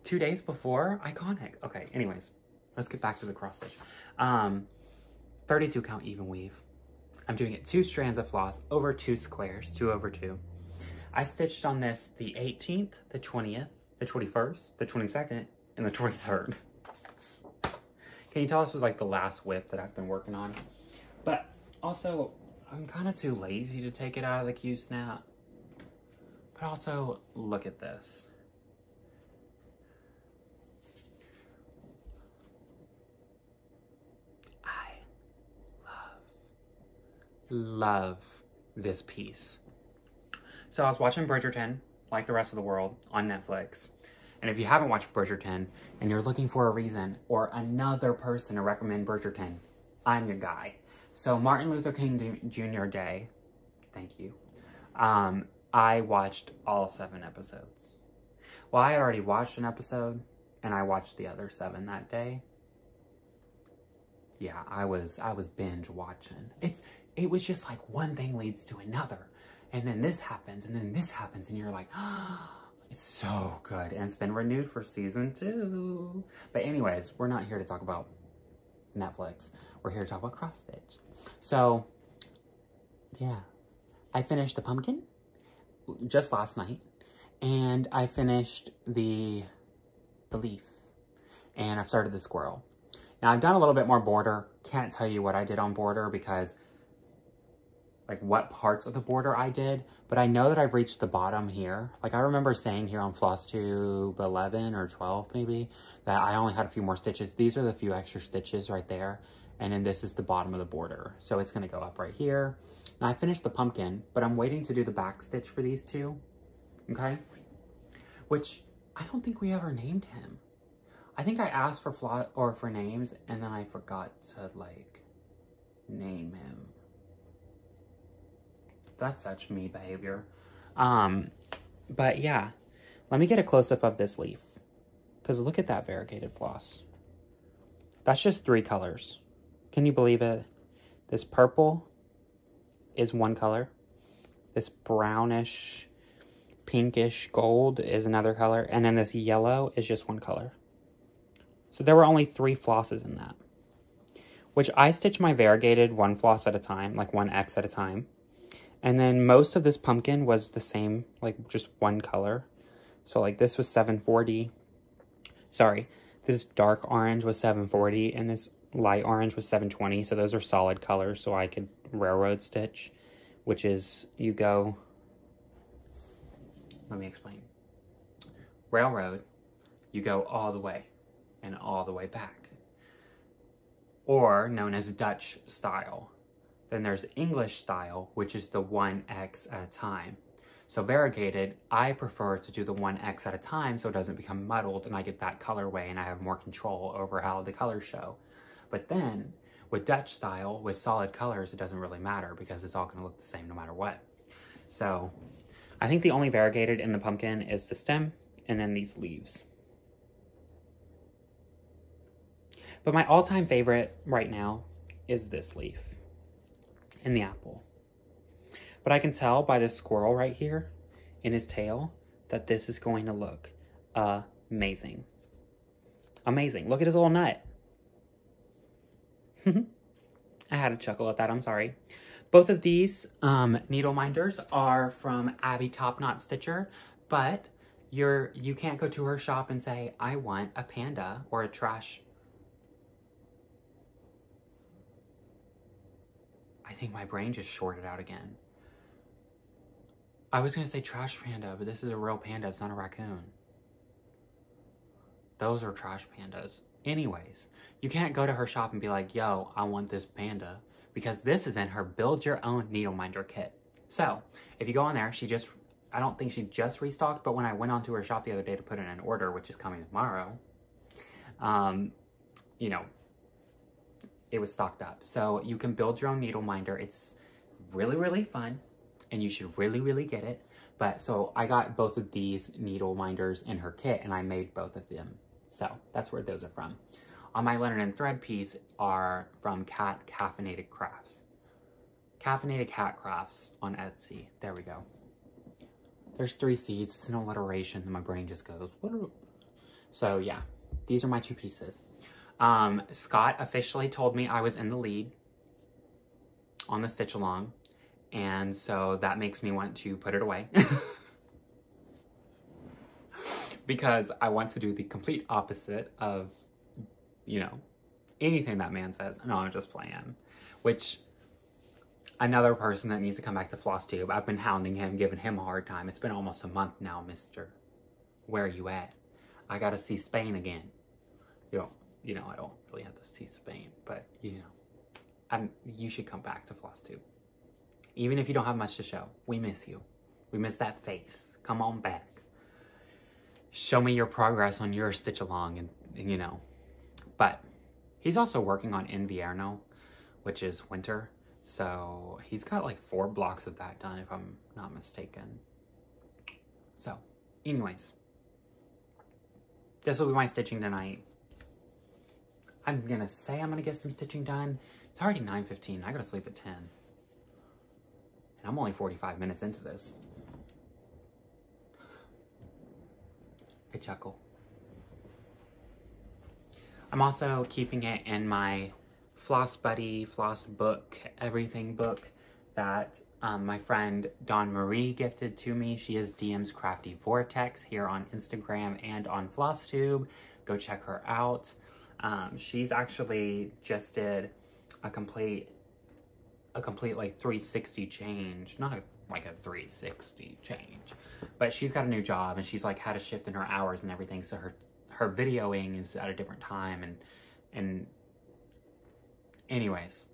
2 days before, iconic. Okay, anyways, let's get back to the cross stitch. 32 count even weave. I'm doing it 2 strands of floss over 2 squares, 2 over 2. I stitched on this the 18th, the 20th, the 21st, the 22nd, and the 23rd. Can you tell this was like the last whip that I've been working on? But also, I'm kind of too lazy to take it out of the Q-snap. But also, look at this. I love this piece. So I was watching Bridgerton, like the rest of the world, on Netflix. And if you haven't watched Bridgerton and you're looking for a reason or another person to recommend Bridgerton, I'm your guy. So Martin Luther King Jr. Day, thank you. I watched all 7 episodes. Well, I had already watched an episode and I watched the other 7 that day. Yeah, I was binge watching. It was just like one thing leads to another. And then this happens and then this happens and you're like, oh, it's so good, and it's been renewed for season 2. But anyways, we're not here to talk about Netflix. We're here to talk about cross stitch. So, yeah. I finished the pumpkin just last night, and I finished the leaf, and I've started the squirrel. Now, I've done a little bit more border. Can't tell you what I did on border because, like what parts of the border I did, but I know that I've reached the bottom here. Like I remember saying here on Flosstube 11 or 12 maybe, that I only had a few more stitches. These are the few extra stitches right there. And then this is the bottom of the border. So it's gonna go up right here. Now I finished the pumpkin, but I'm waiting to do the back stitch for these two, okay? Which I don't think we ever named him. I think I asked for names and then I forgot to like name him. That's such me behavior. But yeah, let me get a close-up of this leaf. Because look at that variegated floss. That's just 3 colors. Can you believe it? This purple is one color. This brownish, pinkish gold is another color. And then this yellow is just one color. So there were only 3 flosses in that. Which I stitch my variegated one floss at a time, like one X at a time. And then most of this pumpkin was the same, like just one color. So like this was 740. Sorry, this dark orange was 740 and this light orange was 720. So those are solid colors so I could railroad stitch, which is you go, let me explain. Railroad, you go all the way and all the way back. Or known as Dutch style. Then there's English style, which is the 1X at a time. So variegated, I prefer to do the 1X at a time so it doesn't become muddled and I get that colorway and I have more control over how the colors show. But then with Dutch style, with solid colors, it doesn't really matter because it's all gonna look the same no matter what. So I think the only variegated in the pumpkin is the stem and then these leaves. But my all-time favorite right now is this leaf. And the apple. But I can tell by this squirrel right here in his tail that this is going to look amazing. Amazing. Look at his little nut. I had a chuckle at that, I'm sorry. Both of these needle minders are from Abby Top Knot Stitcher, but you can't go to her shop and say, I want a panda or a trash. I think my brain just shorted out again. I was going to say trash panda, but this is a real panda. It's not a raccoon. Those are trash pandas. Anyways, you can't go to her shop and be like, yo, I want this panda. Because this is in her build your own needle minder kit. So, if you go on there, I don't think she just restocked, but when I went onto her shop the other day to put in an order, which is coming tomorrow, you know, it was stocked up. So you can build your own needle minder. It's really, really fun and you should really, really get it. But so I got both of these needle minders in her kit and I made both of them. So that's where those are from. On my linen and thread piece are from Caffeinated Crafts. Caffeinated Cat Crafts on Etsy. There we go. There's 3 seeds. It's an alliteration and my brain just goes, what are... So yeah, these are my 2 pieces. Scott officially told me I was in the lead on the stitch along, and so that makes me want to put it away. Because I want to do the complete opposite of, you know, anything that man says. No, I'm just playing. Which, another person that needs to come back to Flosstube. I've been hounding him, giving him a hard time. It's been almost a month now, mister. Where are you at? I gotta see Spain again. You know, I don't really have to see Spain, but, you know, you should come back to Flosstube. Even if you don't have much to show, we miss you. We miss that face. Come on back. Show me your progress on your stitch along and you know. But he's also working on Invierno, which is winter. So he's got like 4 blocks of that done if I'm not mistaken. So anyways, this will be my stitching tonight. I'm gonna say I'm gonna get some stitching done. It's already 9:15. I gotta sleep at 10. And I'm only 45 minutes into this. I chuckle. I'm also keeping it in my Floss Buddy, Floss Book, Everything book that my friend Dawn Marie gifted to me. She is DM's Crafty Vortex here on Instagram and on Flosstube. Go check her out. She's actually just did a complete a complete like 360 change, not like a 360 change, but she's got a new job and she's like had a shift in her hours and everything. So her videoing is at a different time and anyways,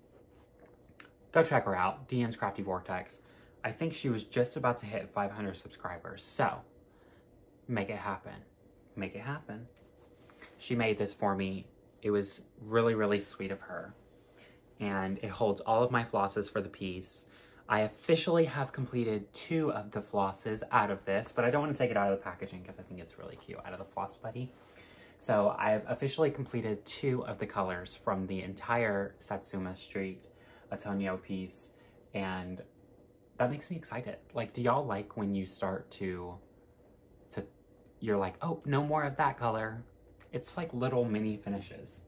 go check her out. DM's Crafty Vortex. I think she was just about to hit 500 subscribers. So make it happen. Make it happen. She made this for me. It was really, really sweet of her. And it holds all of my flosses for the piece. I officially have completed 2 of the flosses out of this, but I don't want to take it out of the packaging because I think it's really cute out of the Floss Buddy. So I've officially completed 2 of the colors from the entire Satsuma Street Antonio piece, and that makes me excited. Like, do y'all like when you start to you're like, oh, no more of that color? It's like little mini finishes.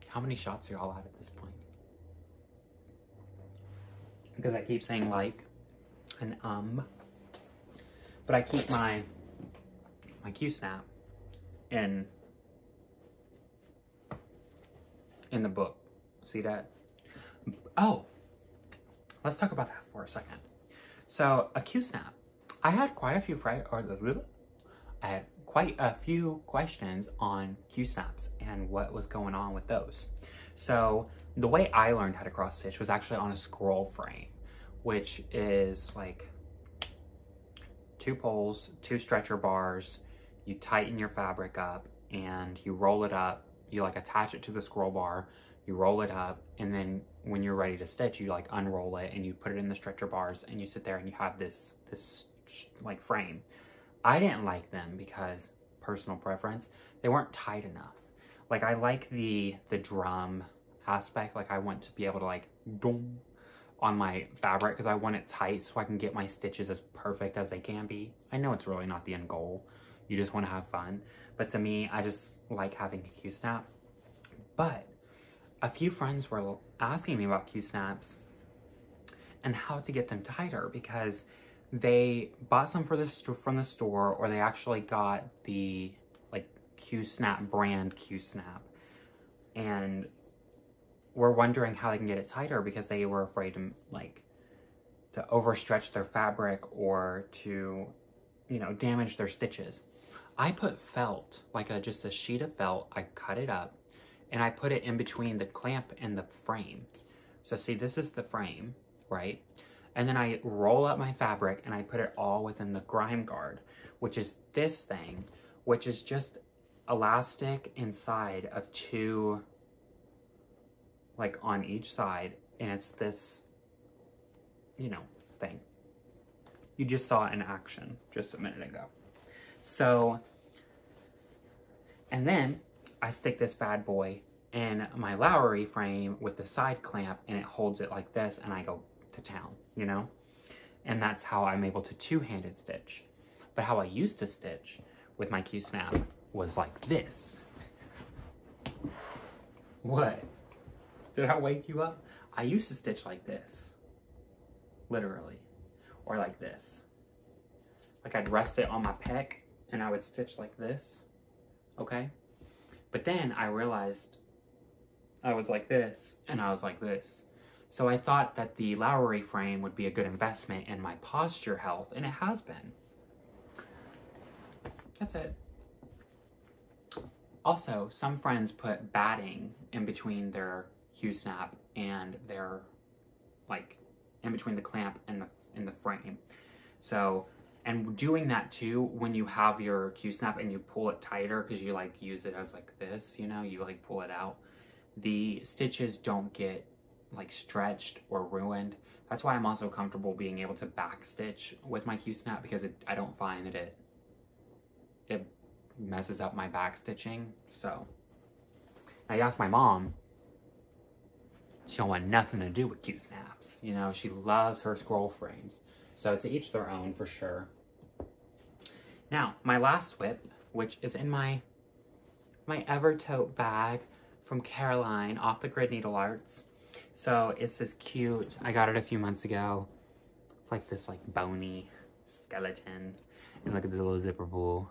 How many shots are y'all at this point? Because I keep saying like and but I keep my Q-snap in the book. See that? Oh, let's talk about that for a second. So a Q-snap. I had quite a few questions on Q-snaps and what was going on with those. So the way I learned how to cross stitch was actually on a scroll frame, which is like 2 poles, 2 stretcher bars. You tighten your fabric up and you roll it up. You like attach it to the scroll bar, you roll it up, and then when you're ready to stitch, you like unroll it and you put it in the stretcher bars and you sit there and you have this like frame. I didn't like them because, personal preference, they weren't tight enough. Like, I like the drum aspect. Like, I want to be able to like boom on my fabric because I want it tight so I can get my stitches as perfect as they can be. I know it's really not the end goal. You just want to have fun. But to me, I just like having a Q-snap. But a few friends were asking me about Q-snaps and how to get them tighter because they bought some from the store, or they actually got the like Q-snap brand Q-snap, and were wondering how they can get it tighter because they were afraid to like to overstretch their fabric or to, you know, damage their stitches. I put felt, like just a sheet of felt, I cut it up and I put it in between the clamp and the frame. So see, this is the frame, right? And then I roll up my fabric and I put it all within the grime guard, which is this thing, which is just elastic inside of 2, like on each side. And it's this, you know, thing. You just saw it in action just a minute ago. So, and then I stick this bad boy in my Lowry frame with the side clamp and it holds it like this and I go to town, you know? And that's how I'm able to 2-handed stitch. But how I used to stitch with my Q-snap was like this. What? Did I wake you up? I used to stitch like this. Literally. Or like this. Like I'd rest it on my pec and I would stitch like this. Okay? But then I realized I was like this and I was like this. So I thought that the Lowry frame would be a good investment in my posture health, and it has been. That's it. Also, some friends put batting in between their Q-snap and their, like, in between the clamp and the frame. So, and doing that too, when you have your Q-snap and you pull it tighter, because you like use it as like this, you know, you like pull it out, the stitches don't get like stretched or ruined. That's why I'm also comfortable being able to back stitch with my Q-snap, because I don't find that it messes up my back stitching. So I asked my mom, she don't want nothing to do with Q-snaps. You know, she loves her scroll frames. So to each their own for sure. Now, my last whip, which is in my Evertote bag from Caroline off the Grid Needle Arts. So it's this cute, I got it a few months ago. It's like this like bony skeleton. And look at the little zipper pull.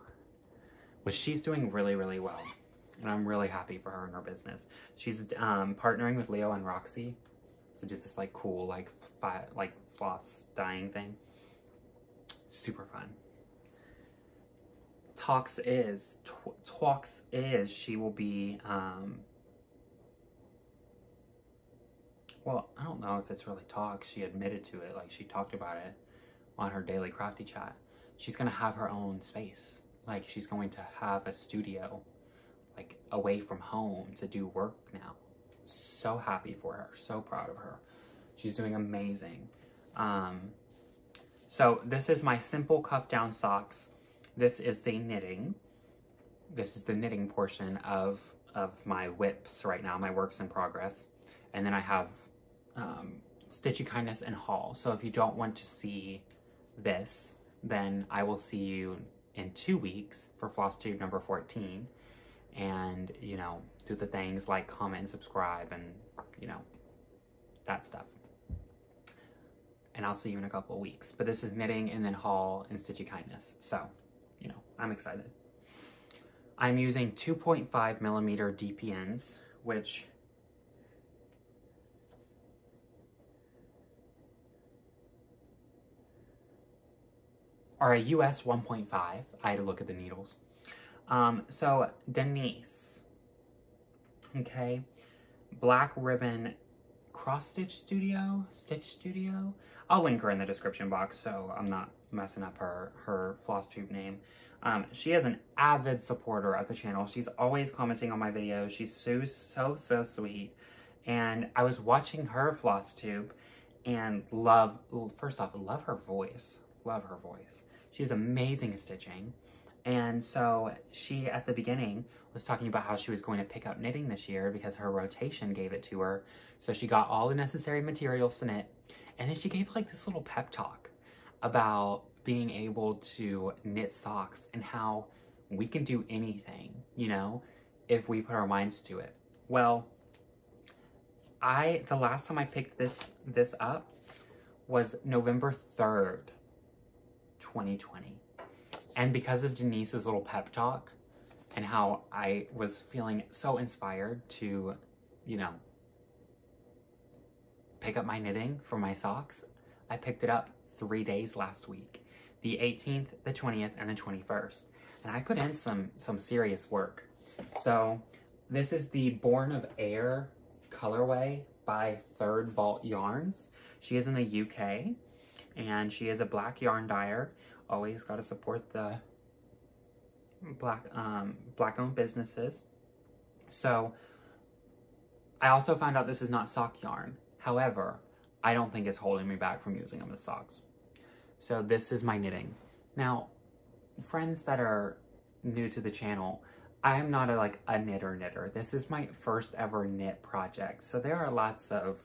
Which she's doing really, really well. And I'm really happy for her and her business. She's partnering with Leo and Roxy. to do this like cool, like floss dyeing thing. Super fun. Talks is she will be, well, I don't know if it's really talks. She admitted to it, like she talked about it on her daily Crafty chat. She's gonna have her own space. Like she's going to have a studio, like away from home to do work now. So happy for her, so proud of her. She's doing amazing. So this is my simple cuff down socks. This is the knitting. This is the knitting portion of my whips right now, my works in progress. And then I have Stitchy Kindness and haul. So if you don't want to see this, then I will see you in 2 weeks for Flosstube number 14. And, you know, do the things like comment and subscribe and, you know, that stuff. And I'll see you in a couple of weeks. But this is knitting and then haul and Stitchy Kindness. So, you know, I'm excited. I'm using 2.5 millimeter DPNs, which are a US 1.5. I had to look at the needles. So Denise, okay, Black Ribbon Stitch Studio. I'll link her in the description box so I'm not messing up her Flosstube name. She is an avid supporter of the channel. She's always commenting on my videos. She's so sweet. And I was watching her Flosstube and first off, love her voice. Love her voice. She's amazing at stitching. And so she, at the beginning, was talking about how she was going to pick up knitting this year because her rotation gave it to her. So she got all the necessary materials to knit. And then she gave like this little pep talk about being able to knit socks and how we can do anything, you know, if we put our minds to it. Well, the last time I picked this up was November 3rd, 2020. And because of Denise's little pep talk and how I was feeling so inspired to, you know, pick up my knitting for my socks, I picked it up 3 days last week, the 18th, the 20th, and the 21st. And I put in some serious work. So this is the Born of Air colorway by Third Vault Yarns. She is in the UK and she is a black yarn dyer. Always got to support the black-owned businesses. So I also found out this is not sock yarn. However, I don't think it's holding me back from using them as socks. So this is my knitting. Now, friends that are new to the channel, I am not a knitter. This is my first ever knit project. So there are lots of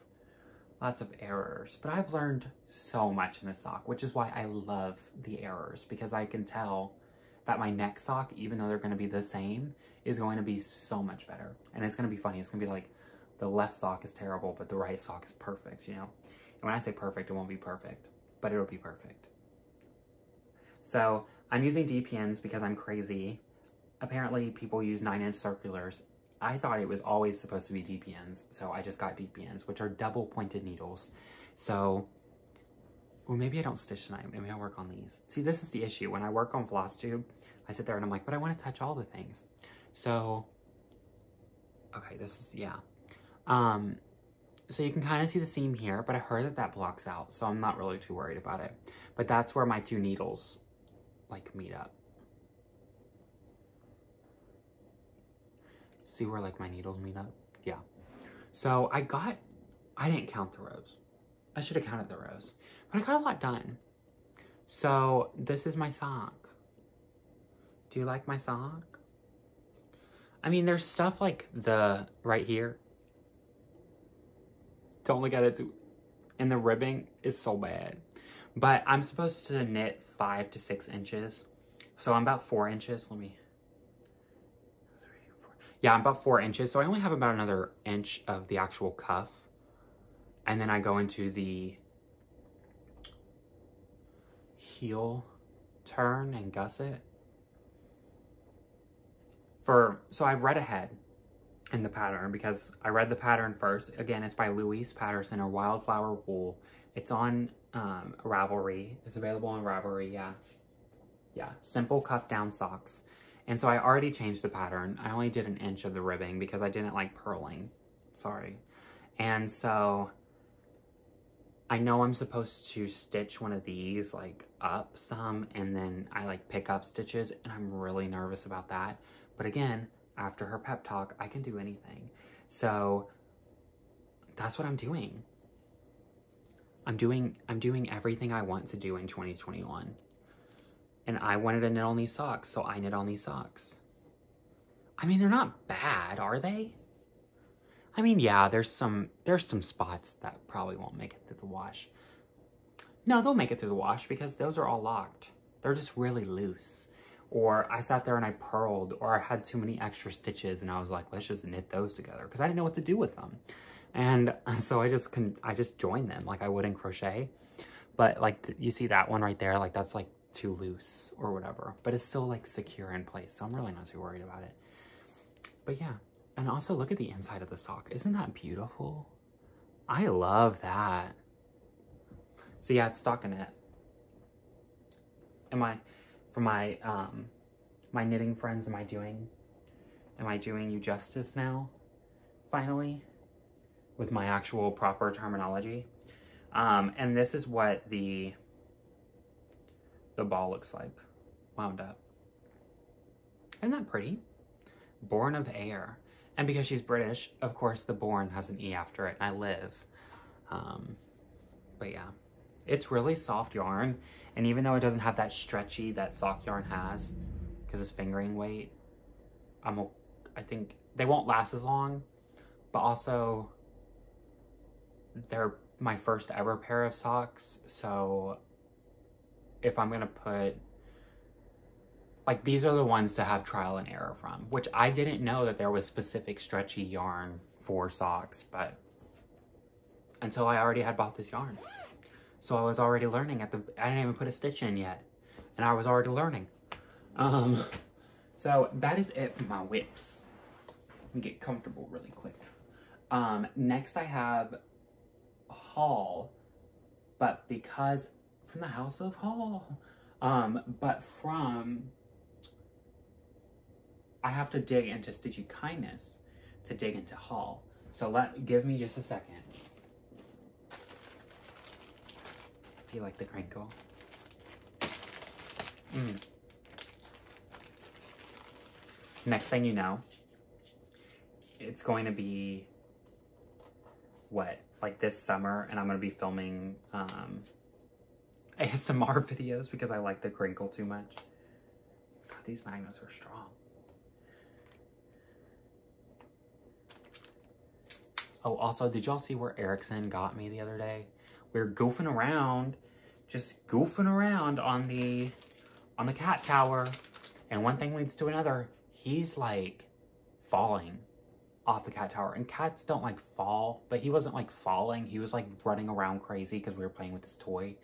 errors, but I've learned so much in this sock, which is why I love the errors, because I can tell that my next sock, even though they're going to be the same, is going to be so much better. And it's going to be funny. It's going to be like the left sock is terrible, but the right sock is perfect, you know? And when I say perfect, it won't be perfect, but it'll be perfect. So I'm using DPNs because I'm crazy. Apparently people use 9-inch circulars. I thought it was always supposed to be DPNs, so I just got DPNs, which are double pointed needles. So, well, maybe I don't stitch tonight. Maybe I'll work on these. See, this is the issue. When I work on Flosstube, I sit there and I'm like, but I want to touch all the things. So, okay, this is, yeah. So you can kind of see the seam here, but I heard that blocks out, so I'm not really too worried about it. But that's where my two needles, like, meet up. See where like my needles meet up? Yeah. So I didn't count the rows. I should have counted the rows. But I got a lot done. So this is my sock. Do you like my sock? I mean, there's stuff like right here. Don't look at it and the ribbing is so bad. But I'm supposed to knit 5 to 6 inches. So I'm about 4 inches. Yeah, I'm about 4 inches, so I only have about another inch of the actual cuff. And then I go into the heel turn and gusset. So I've read ahead. in the pattern because I read the pattern first. Again, it's by Louise Patterson or Wildflower Wool. It's on Ravelry. It's available on Ravelry, yeah. Yeah, simple cuff down socks. And so I already changed the pattern. I only did an inch of the ribbing because I didn't like purling. Sorry. And so I know I'm supposed to stitch one of these like up some and then I like pick up stitches and I'm really nervous about that. But again, after her pep talk, I can do anything. So that's what I'm doing. I'm doing everything I want to do in 2021. And I wanted to knit on these socks, so I knit on these socks. I mean, they're not bad, are they? I mean, yeah, there's some spots that probably won't make it through the wash. No, they'll make it through the wash because those are all locked. They're just really loose. Or I sat there and I purled, or I had too many extra stitches and I was like, let's just knit those together because I didn't know what to do with them. And so I just joined them like I would in crochet. But like you see that one right there, like that's like too loose or whatever, but it's still like secure in place. So I'm really not too worried about it. But yeah, and also look at the inside of the sock. Isn't that beautiful? I love that. So yeah, it's stockinette. For my my knitting friends, am I doing you justice now? Finally, with my actual proper terminology. And this is what the ball looks like, wound up. Isn't that pretty? Born of Air. And because she's British, of course, the born has an E after it, and I live. But yeah, it's really soft yarn. And even though it doesn't have that stretchy that sock yarn has, because it's fingering weight, I think they won't last as long, but also they're my first ever pair of socks. So if I'm gonna put, like, these are the ones to have trial and error from, which I didn't know that there was specific stretchy yarn for socks, but until I already had bought this yarn. So I was already learning I didn't even put a stitch in yet, and I was already learning. So that is it for my whips. Let me get comfortable really quick. Next I have Haul, but because from the House of Haul, but from, I have to dig into Stitchy Kindness to dig into Haul. So give me just a second. Do you like the crinkle? Next thing you know, it's going to be, what, like this summer, and I'm going to be filming ASMR videos because I like the crinkle too much. God, these magnets are strong. Oh, also, did y'all see where Erickson got me the other day? We were goofing around, just goofing around on the cat tower, and one thing leads to another. He's like falling off the cat tower, and cats don't like fall, but he wasn't like falling. He was like running around crazy because we were playing with this toy,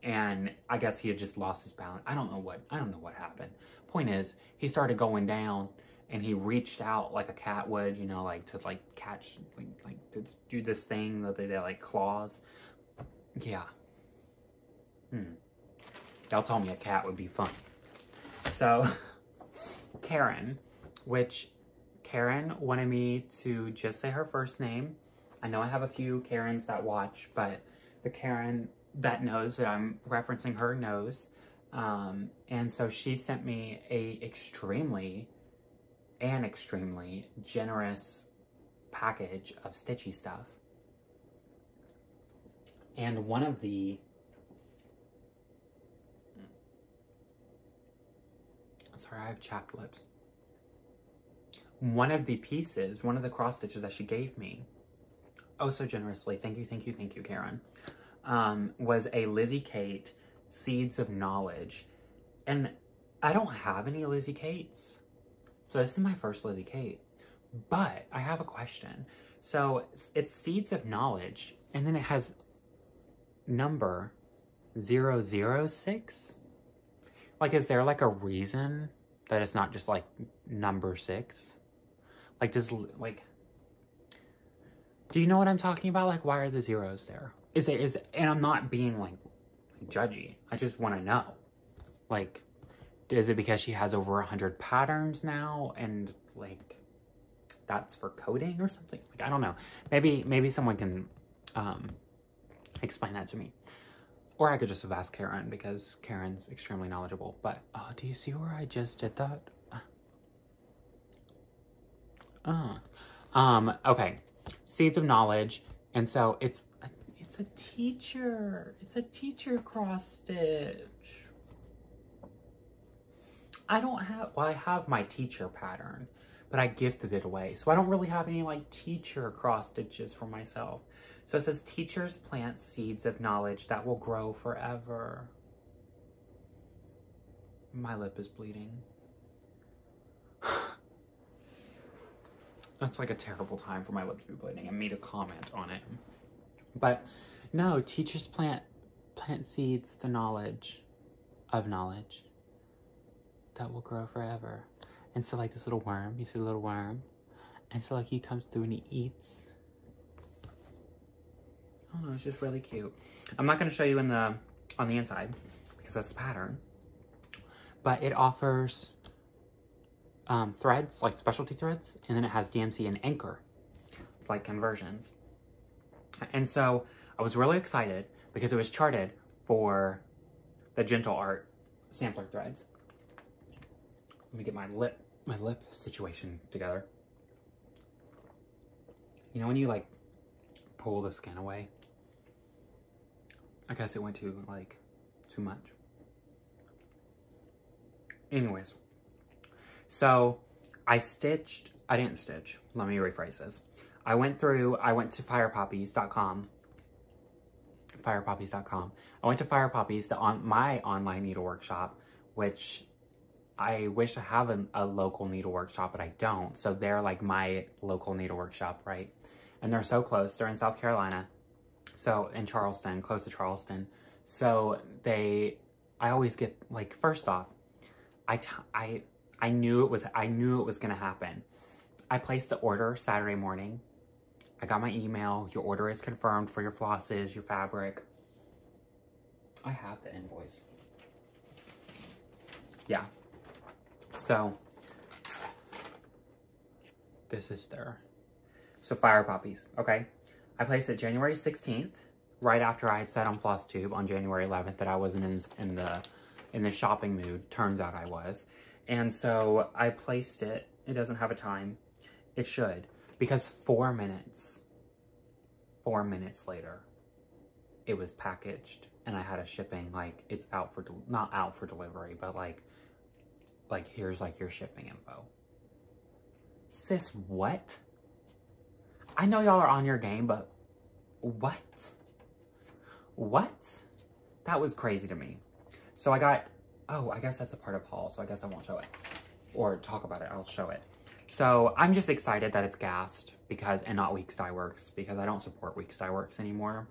and I guess he had just lost his balance. I don't know what happened. Point is, he started going down, and he reached out like a cat would, you know, like to like catch, like to do this thing that they like claws. Yeah. Y'all told me a cat would be fun. So Karen, which Karen wanted me to just say her first name. I know I have a few Karens that watch, but the Karen that knows that I'm referencing her knows. And so she sent me a extremely generous package of stitchy stuff. And one of the, sorry, I have chapped lips. One of the pieces, one of the cross stitches that she gave me, oh so generously, thank you, Karen, was a Lizzie Kate Seeds of Knowledge. And I don't have any Lizzie Kates, so this is my first Lizzie Kate. But I have a question. So it's Seeds of Knowledge, and then it has number 006. Like, is there like a reason that it's not just like number 6? Like, like, do you know what I'm talking about? Like, why are the zeros there? And I'm not being, like, judgy. I just want to know. Like, is it because she has over 100 patterns now? And, like, that's for coding or something? Like, I don't know. Maybe someone can explain that to me. Or I could just have asked Karen, because Karen's extremely knowledgeable. But, do you see where I just did that? Okay. Seeds of knowledge. And so it's a teacher. It's a teacher cross stitch. I have my teacher pattern, but I gifted it away. So I don't really have any like teacher cross stitches for myself. So it says teachers plant seeds of knowledge that will grow forever. My lip is bleeding. That's like a terrible time for my lip to be bleeding and me to comment on it. But no, teachers plant seeds to knowledge that will grow forever. And so like this little worm, you see the little worm? And so like he comes through and he eats. Oh, it's just really cute. I'm not gonna show you on the inside because that's the pattern. But it offers threads, like specialty threads, and then it has DMC and anchor, like conversions. And so I was really excited because it was charted for the Gentle Art sampler threads. Let me get my lip situation together. You know when you like pull the skin away? I guess it went too much. Anyways, so I didn't stitch. Let me rephrase this. I went to firepoppies.com. I went to Fire Poppies, my online needle workshop, which I wish I have a local needle workshop, but I don't. So they're like my local needle workshop, right? And they're so close. They're in South Carolina. So in Charleston, close to Charleston. So I always get like, first off, I knew it was gonna happen. I placed the order Saturday morning. I got my email. Your order is confirmed for your flosses, your fabric. I have the invoice. Yeah. So this is there. So Fire Poppies, okay? I placed it January 16th, right after I had said on Flosstube on January 11th that I wasn't in the shopping mood. Turns out I was. And so I placed it. It doesn't have a time. It should. Because 4 minutes later, it was packaged and I had a shipping, like it's out for, not out for delivery, but like here's like your shipping info. Sis, what? I know y'all are on your game, but what? What? That was crazy to me. So I got, oh, I guess that's a part of haul, so I guess I won't show it. Or talk about it, I'll show it. So I'm just excited that it's gassed and not Weeks Dye Works, because I don't support Weeks Dye Works anymore.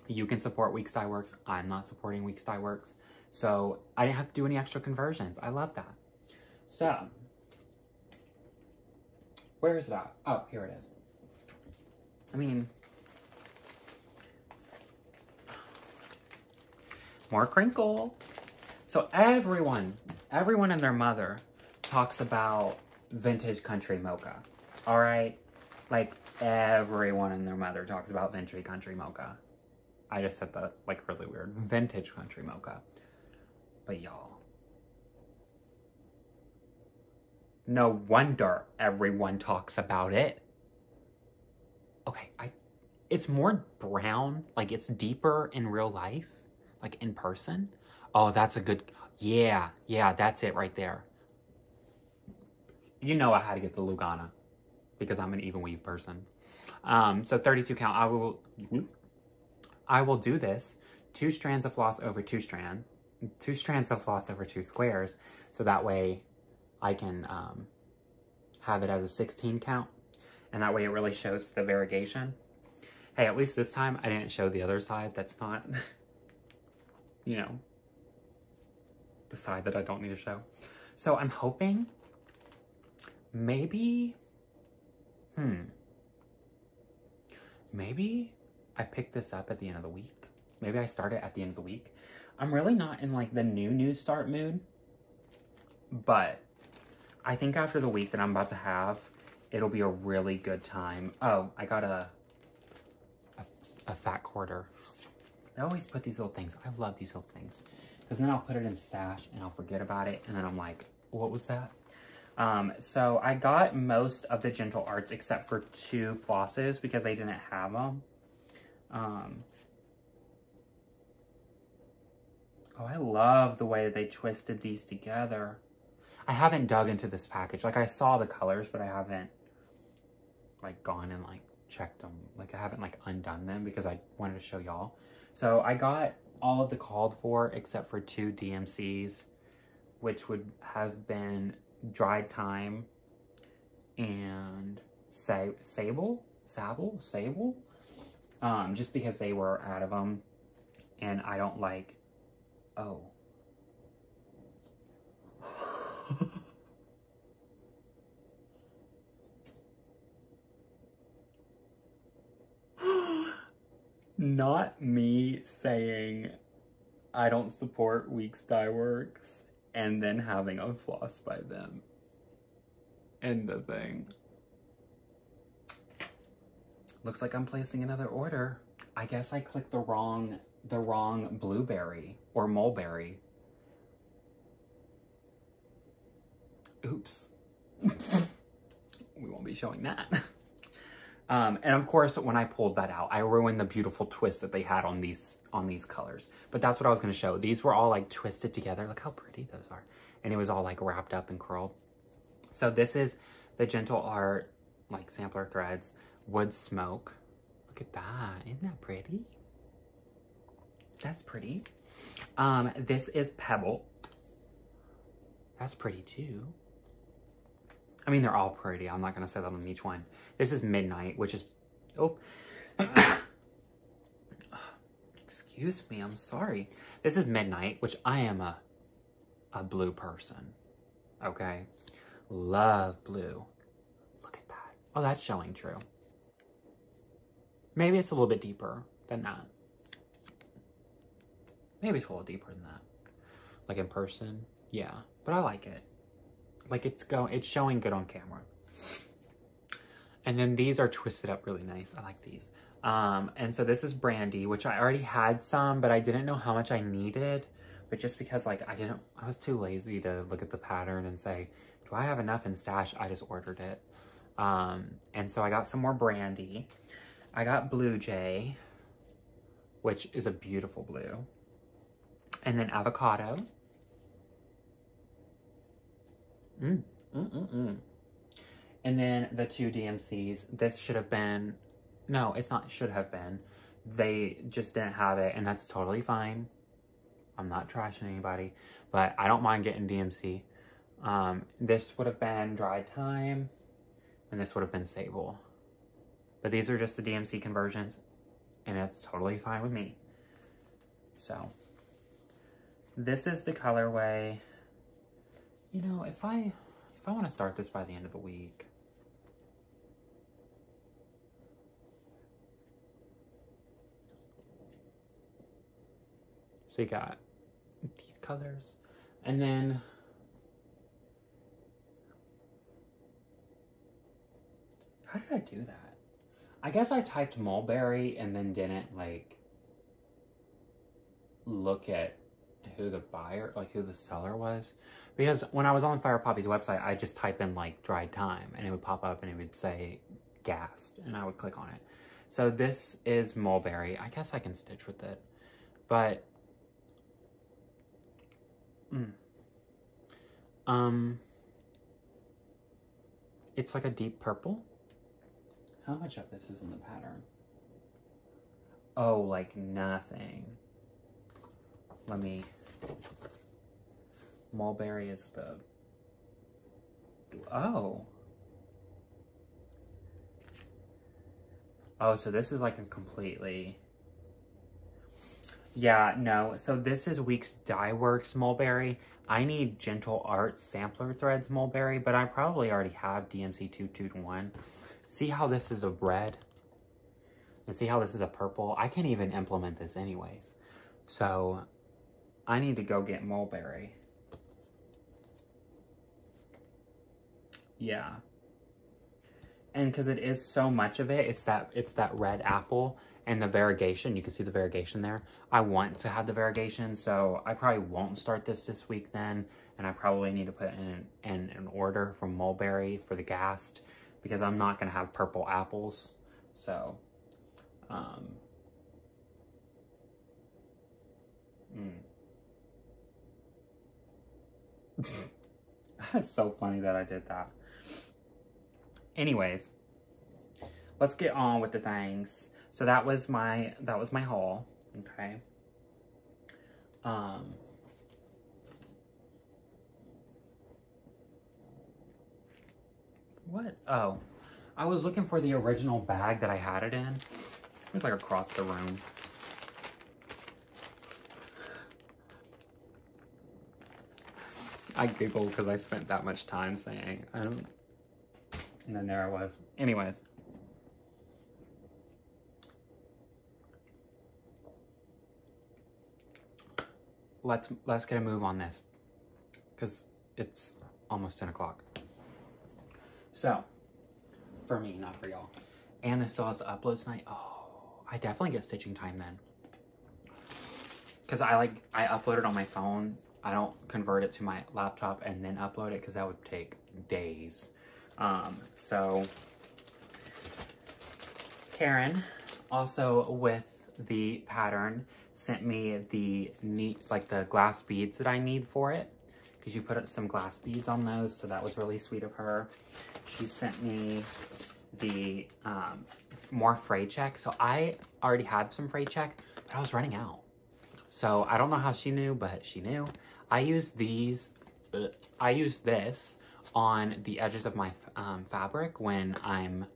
You can support Weeks Dye Works. I'm not supporting Weeks Dye Works. So I didn't have to do any extra conversions. I love that. So, where is it at? Oh, here it is. I mean, more crinkle. So everyone and their mother talks about vintage country mocha. All right? Like everyone and their mother talks about vintage country mocha. I just said that like really weird. Vintage country mocha. But y'all, no wonder everyone talks about it. Okay, it's more brown, like it's deeper in real life, like in person. Oh, that's a good, yeah, that's it right there. You know I had to get the Lugana because I'm an even weave person. So 32 count, I will do this 2 strands of floss over 2 strands of floss over 2 squares. So that way I can have it as a 16 count. And that way it really shows the variegation. Hey, at least this time I didn't show the other side. That's not, you know, the side that I don't need to show. So I'm hoping maybe Maybe I picked this up at the end of the week. Maybe I start it at the end of the week. I'm really not in like the new start mood, but I think after the week that I'm about to have, it'll be a really good time. Oh, I got a fat quarter. I always put these little things. I love these little things. Because then I'll put it in stash and I'll forget about it. And then I'm like, what was that? So I got most of the Gentle Arts except for 2 flosses because I didn't have them. Oh, I love the way they twisted these together. I haven't dug into this package. Like, I saw the colors, but I haven't, like, gone and, like, checked them. Like, I haven't, like, undone them because I wanted to show y'all. So I got all of the called for except for 2 DMCs, which would have been Dried Thyme and Sable, just because they were out of them, and I don't like, oh. Not me saying I don't support Weeks Dye Works and then having a floss by them. And the thing. Looks like I'm placing another order. I guess I clicked the wrong blueberry or mulberry. Oops. We won't be showing that. And of course, when I pulled that out, I ruined the beautiful twist that they had on these colors. But that's what I was going to show. These were all like twisted together. Look how pretty those are. And it was all like wrapped up and curled. So this is the Gentle Art, like sampler threads, wood smoke. Look at that. Isn't that pretty? That's pretty. This is Pebble. That's pretty too. I mean, they're all pretty. I'm not going to say that on each one. This is Midnight, which is... Oh. Excuse me. I'm sorry. This is Midnight, which I am a blue person. Okay? Love blue. Look at that. Oh, that's showing true. Maybe it's a little bit deeper than that. Maybe it's a little deeper than that. Like in person. Yeah. But I like it. Like it's showing good on camera. And then these are twisted up really nice. I like these. And so this is Brandy, which I already had some, but I didn't know how much I needed. But just because like I was too lazy to look at the pattern and say, do I have enough in stash? I just ordered it. And so I got some more Brandy. I got Blue Jay, which is a beautiful blue. And then Avocado. And then the 2 DMCs. This should have been, no, it's not should have been. They just didn't have it, and that's totally fine. I'm not trashing anybody, but I don't mind getting DMC. This would have been Dried Thyme, and this would have been Sable. But these are just the DMC conversions, and it's totally fine with me. So, this is the colorway. You know, if I want to start this by the end of the week. So you got these colors. And then how did I do that? I guess I typed mulberry and then didn't like look at who the buyer, like who the seller was. Because when I was on Fire Poppy's website, I just type in like Dried Thyme and it would pop up and it would say gassed and I would click on it. So this is mulberry. I guess I can stitch with it, but it's like a deep purple. How much of this is in the pattern? Oh, like nothing. Let me... Mulberry is the... Oh. Oh, so this is like a completely... Yeah, no. So this is Weeks Dye Works Mulberry. I need Gentle Arts Sampler Threads Mulberry, but I probably already have DMC 221. see how this is a red? And see how this is a purple? I can't even implement this anyways. So I need to go get mulberry. Yeah. And because it is so much of it, it's that red apple and the variegation. You can see the variegation there. I want to have the variegation, so I probably won't start this week then. And I probably need to put in an order from mulberry for the Gast because I'm not going to have purple apples. So, That's so funny that I did that. Anyways, let's get on with the things. So that was my haul. Okay. What? Oh, I was looking for the original bag that I had it in. It was like across the room. I giggled because I spent that much time saying, and then there I was. Anyways. Let's get a move on this because it's almost 10 o'clock. So, for me, not for y'all. And this still has to upload tonight. Oh, I definitely get stitching time then. Because I upload it on my phone. I don't convert it to my laptop and then upload it because that would take days. So, Karen, also with the pattern, sent me the the glass beads that I need for it. Because you put some glass beads on those, so that was really sweet of her. She sent me the more fray check. So I already had some fray check, but I was running out. So I don't know how she knew, but she knew. I use these, I use this on the edges of my fabric when I'm,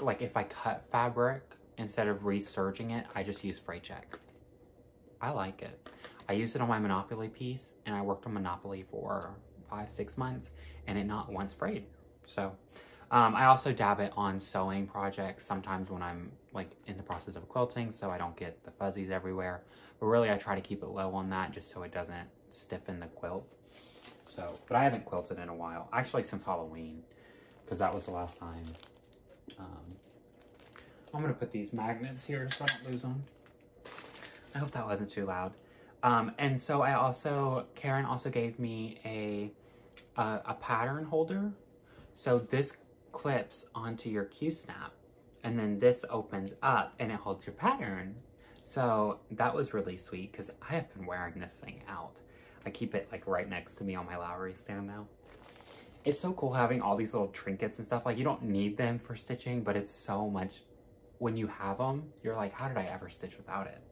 like if I cut fabric, instead of resurging it, I just use fray check. I like it. I used it on my Monopoly piece, and I worked on Monopoly for 5-6 months, and it not once frayed. So, I also dab it on sewing projects sometimes when I'm like in the process of quilting, so I don't get the fuzzies everywhere. But really, I try to keep it low on that just so it doesn't stiffen the quilt. So, but I haven't quilted in a while, actually since Halloween, because that was the last time. I'm gonna put these magnets here so I don't lose them. I hope that wasn't too loud. And so Karen also gave me a pattern holder. So this clips onto your Q-snap, and then this opens up and it holds your pattern. So that was really sweet because I have been wearing this thing out. I keep it like right next to me on my Lowry stand now. It's so cool having all these little trinkets and stuff. Like you don't need them for stitching, but it's so much, when you have them, you're like, how did I ever stitch without it?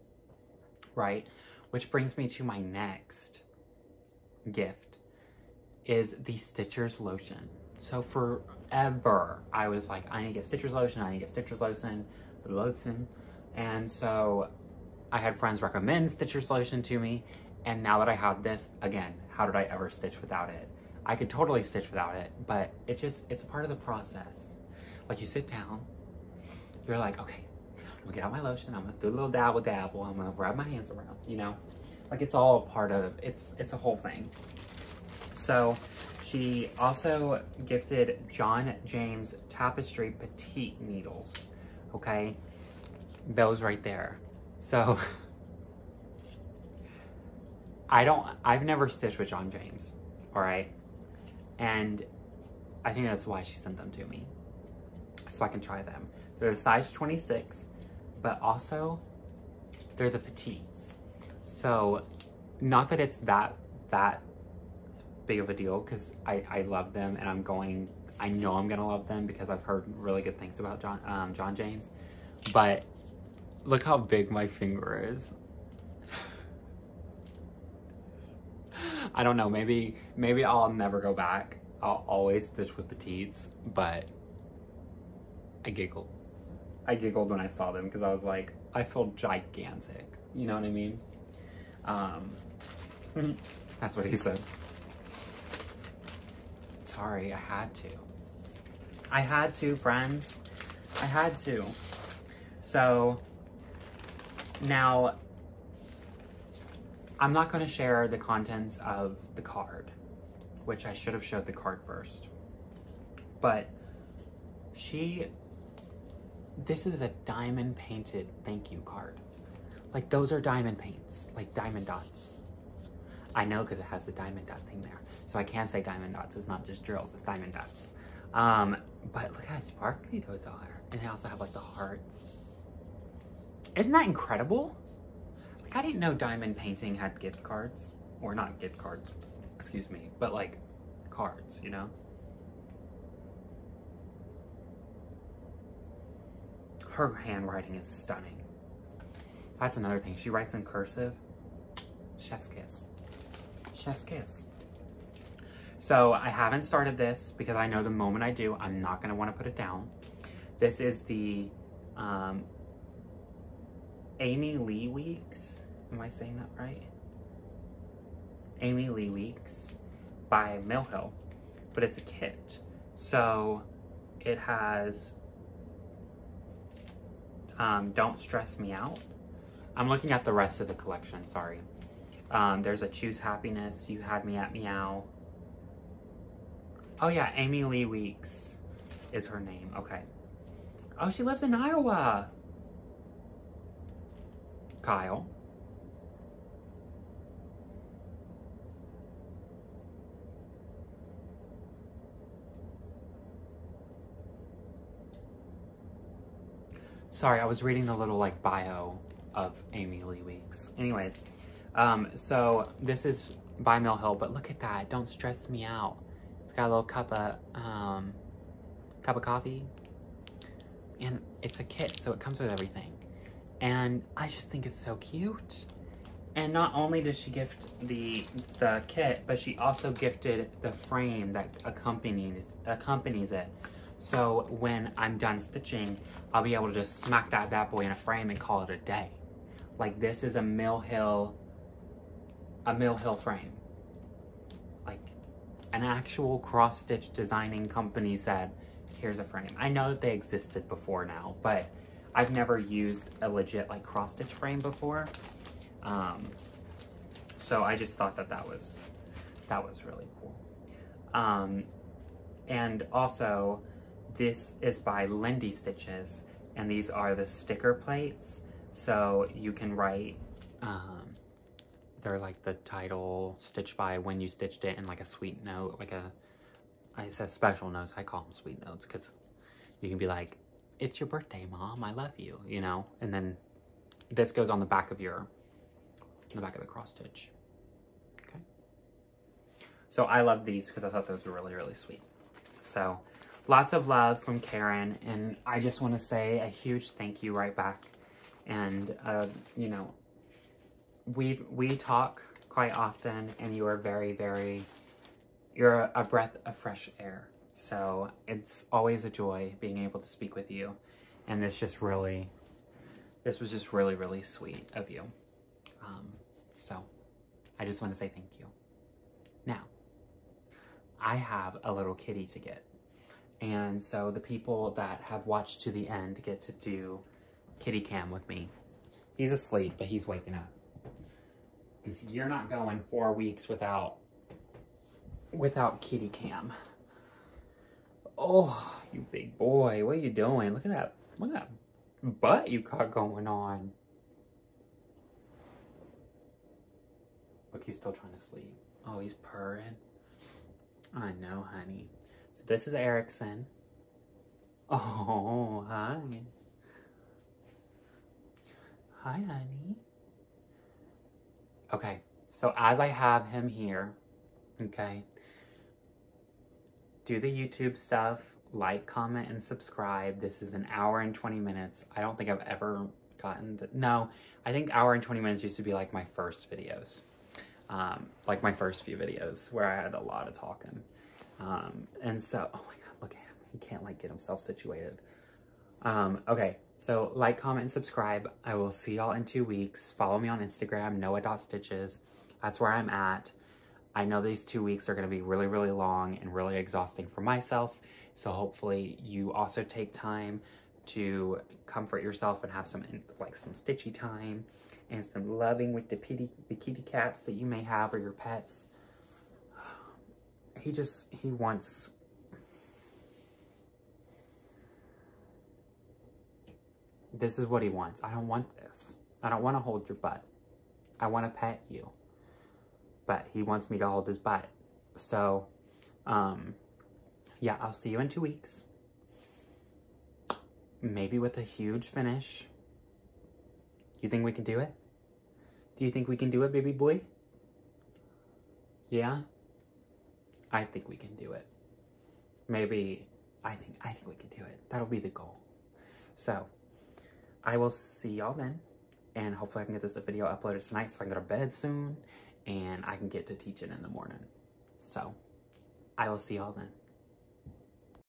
Right? Which brings me to my next gift, is the Stitcher's lotion. So forever, I was like, I need to get Stitcher's lotion, I need to get Stitcher's lotion. And so I had friends recommend Stitcher's lotion to me. And now that I have this, again, how did I ever stitch without it? I could totally stitch without it, but it's a part of the process. Like you sit down, you're like, okay, I'm gonna get out my lotion, I'm gonna do a little dabble, I'm gonna wrap my hands around, you know? Like it's all part of, it's a whole thing. So she also gifted John James Tapestry Petite needles, okay? Those right there. So I've never stitched with John James, all right? And I think that's why she sent them to me, so I can try them. They're the size 26, but also they're the petites. So not that it's that big of a deal, because I love them, and I know I'm gonna love them because I've heard really good things about John James. But look how big my finger is. I don't know, maybe I'll never go back. I'll always stitch with petites, but I giggled. I giggled when I saw them because I was like, I feel gigantic. You know what I mean? That's what he said. Sorry, I had to. I had to, friends. I had to. So now I'm not going to share the contents of the card, which I should have showed the card first. But this is a diamond painted thank you card. Like, those are diamond paints, like diamond dots. I know because it has the diamond dot thing there. So I can say diamond dots. It's not just drills, it's diamond dots. But look how sparkly those are. And they also have like the hearts. Isn't that incredible? Like, I didn't know diamond painting had gift cards. Or not gift cards, excuse me, but like cards, you know? Her handwriting is stunning. That's another thing. She writes in cursive. Chef's kiss. Chef's kiss. So I haven't started this because I know the moment I do, I'm not going to want to put it down. This is the Amy Lee Weeks. Am I saying that right? Amy Lee Weeks by Mill Hill. But it's a kit. So it has Don't Stress Me Out. I'm looking at the rest of the collection, sorry. There's a Choose Happiness, You Had Me at Meow. Oh yeah, Amy Lee Weeks is her name, okay. Oh, she lives in Iowa. Kyle. Sorry, I was reading the little like bio of Amy Lee Weeks. Anyways, so this is by Mill Hill, but look at that, Don't Stress Me Out. It's got a little cup of coffee, and it's a kit, so it comes with everything. And I just think it's so cute. And not only does she gift the kit, but she also gifted the frame that accompanies it. So when I'm done stitching, I'll be able to just smack that bad boy in a frame and call it a day. Like, this is a Mill Hill frame. Like, an actual cross-stitch designing company said, here's a frame. I know that they existed before now, but I've never used a legit like cross-stitch frame before. So I just thought that was really cool. And also, this is by Lindy Stitches, and these are the sticker plates. So you can write, they're like the title, stitched by when you stitched it, and like a sweet note, like I said special notes, I call them sweet notes, because you can be like, it's your birthday, Mom, I love you, you know? And then this goes on the back of the cross stitch. Okay. So I love these because I thought those were really, really sweet. So lots of love from Karen, and I just want to say a huge thank you right back. And, you know, we talk quite often, and you are very, very, you're a breath of fresh air. So it's always a joy being able to speak with you. And this was just really, really sweet of you. So I just want to say thank you. Now, I have a little kitty to get. And so the people that have watched to the end get to do kitty cam with me. He's asleep, but he's waking up. Because you're not going 4 weeks without kitty cam. Oh, you big boy, what are you doing? Look at that butt you got going on. Look, he's still trying to sleep. Oh, he's purring. I know, honey. So this is Erickson. Oh, hi. Hi, honey. Okay, so as I have him here, okay, do the YouTube stuff, like, comment, and subscribe. This is 1 hour and 20 minutes. I don't think I've ever gotten no, I think 1 hour and 20 minutes used to be like my first videos. Like my first few videos where I had a lot of talking. And so, oh my God, look at him. He can't like get himself situated. Okay, so like, comment, and subscribe. I will see y'all in 2 weeks. Follow me on Instagram, Noah.stitches. That's where I'm at. I know these 2 weeks are going to be really, really long and really exhausting for myself. So hopefully you also take time to comfort yourself and have some stitchy time and some loving with the kitty cats that you may have or your pets. He wants... This is what he wants. I don't want this. I don't want to hold your butt. I want to pet you. But he wants me to hold his butt. So, yeah, I'll see you in 2 weeks. Maybe with a huge finish. You think we can do it? Do you think we can do it, baby boy? Yeah? I think we can do it. Maybe, I think we can do it. That'll be the goal. So, I will see y'all then. And hopefully I can get this video uploaded tonight so I can go to bed soon. And I can get to teaching in the morning. So, I will see y'all then.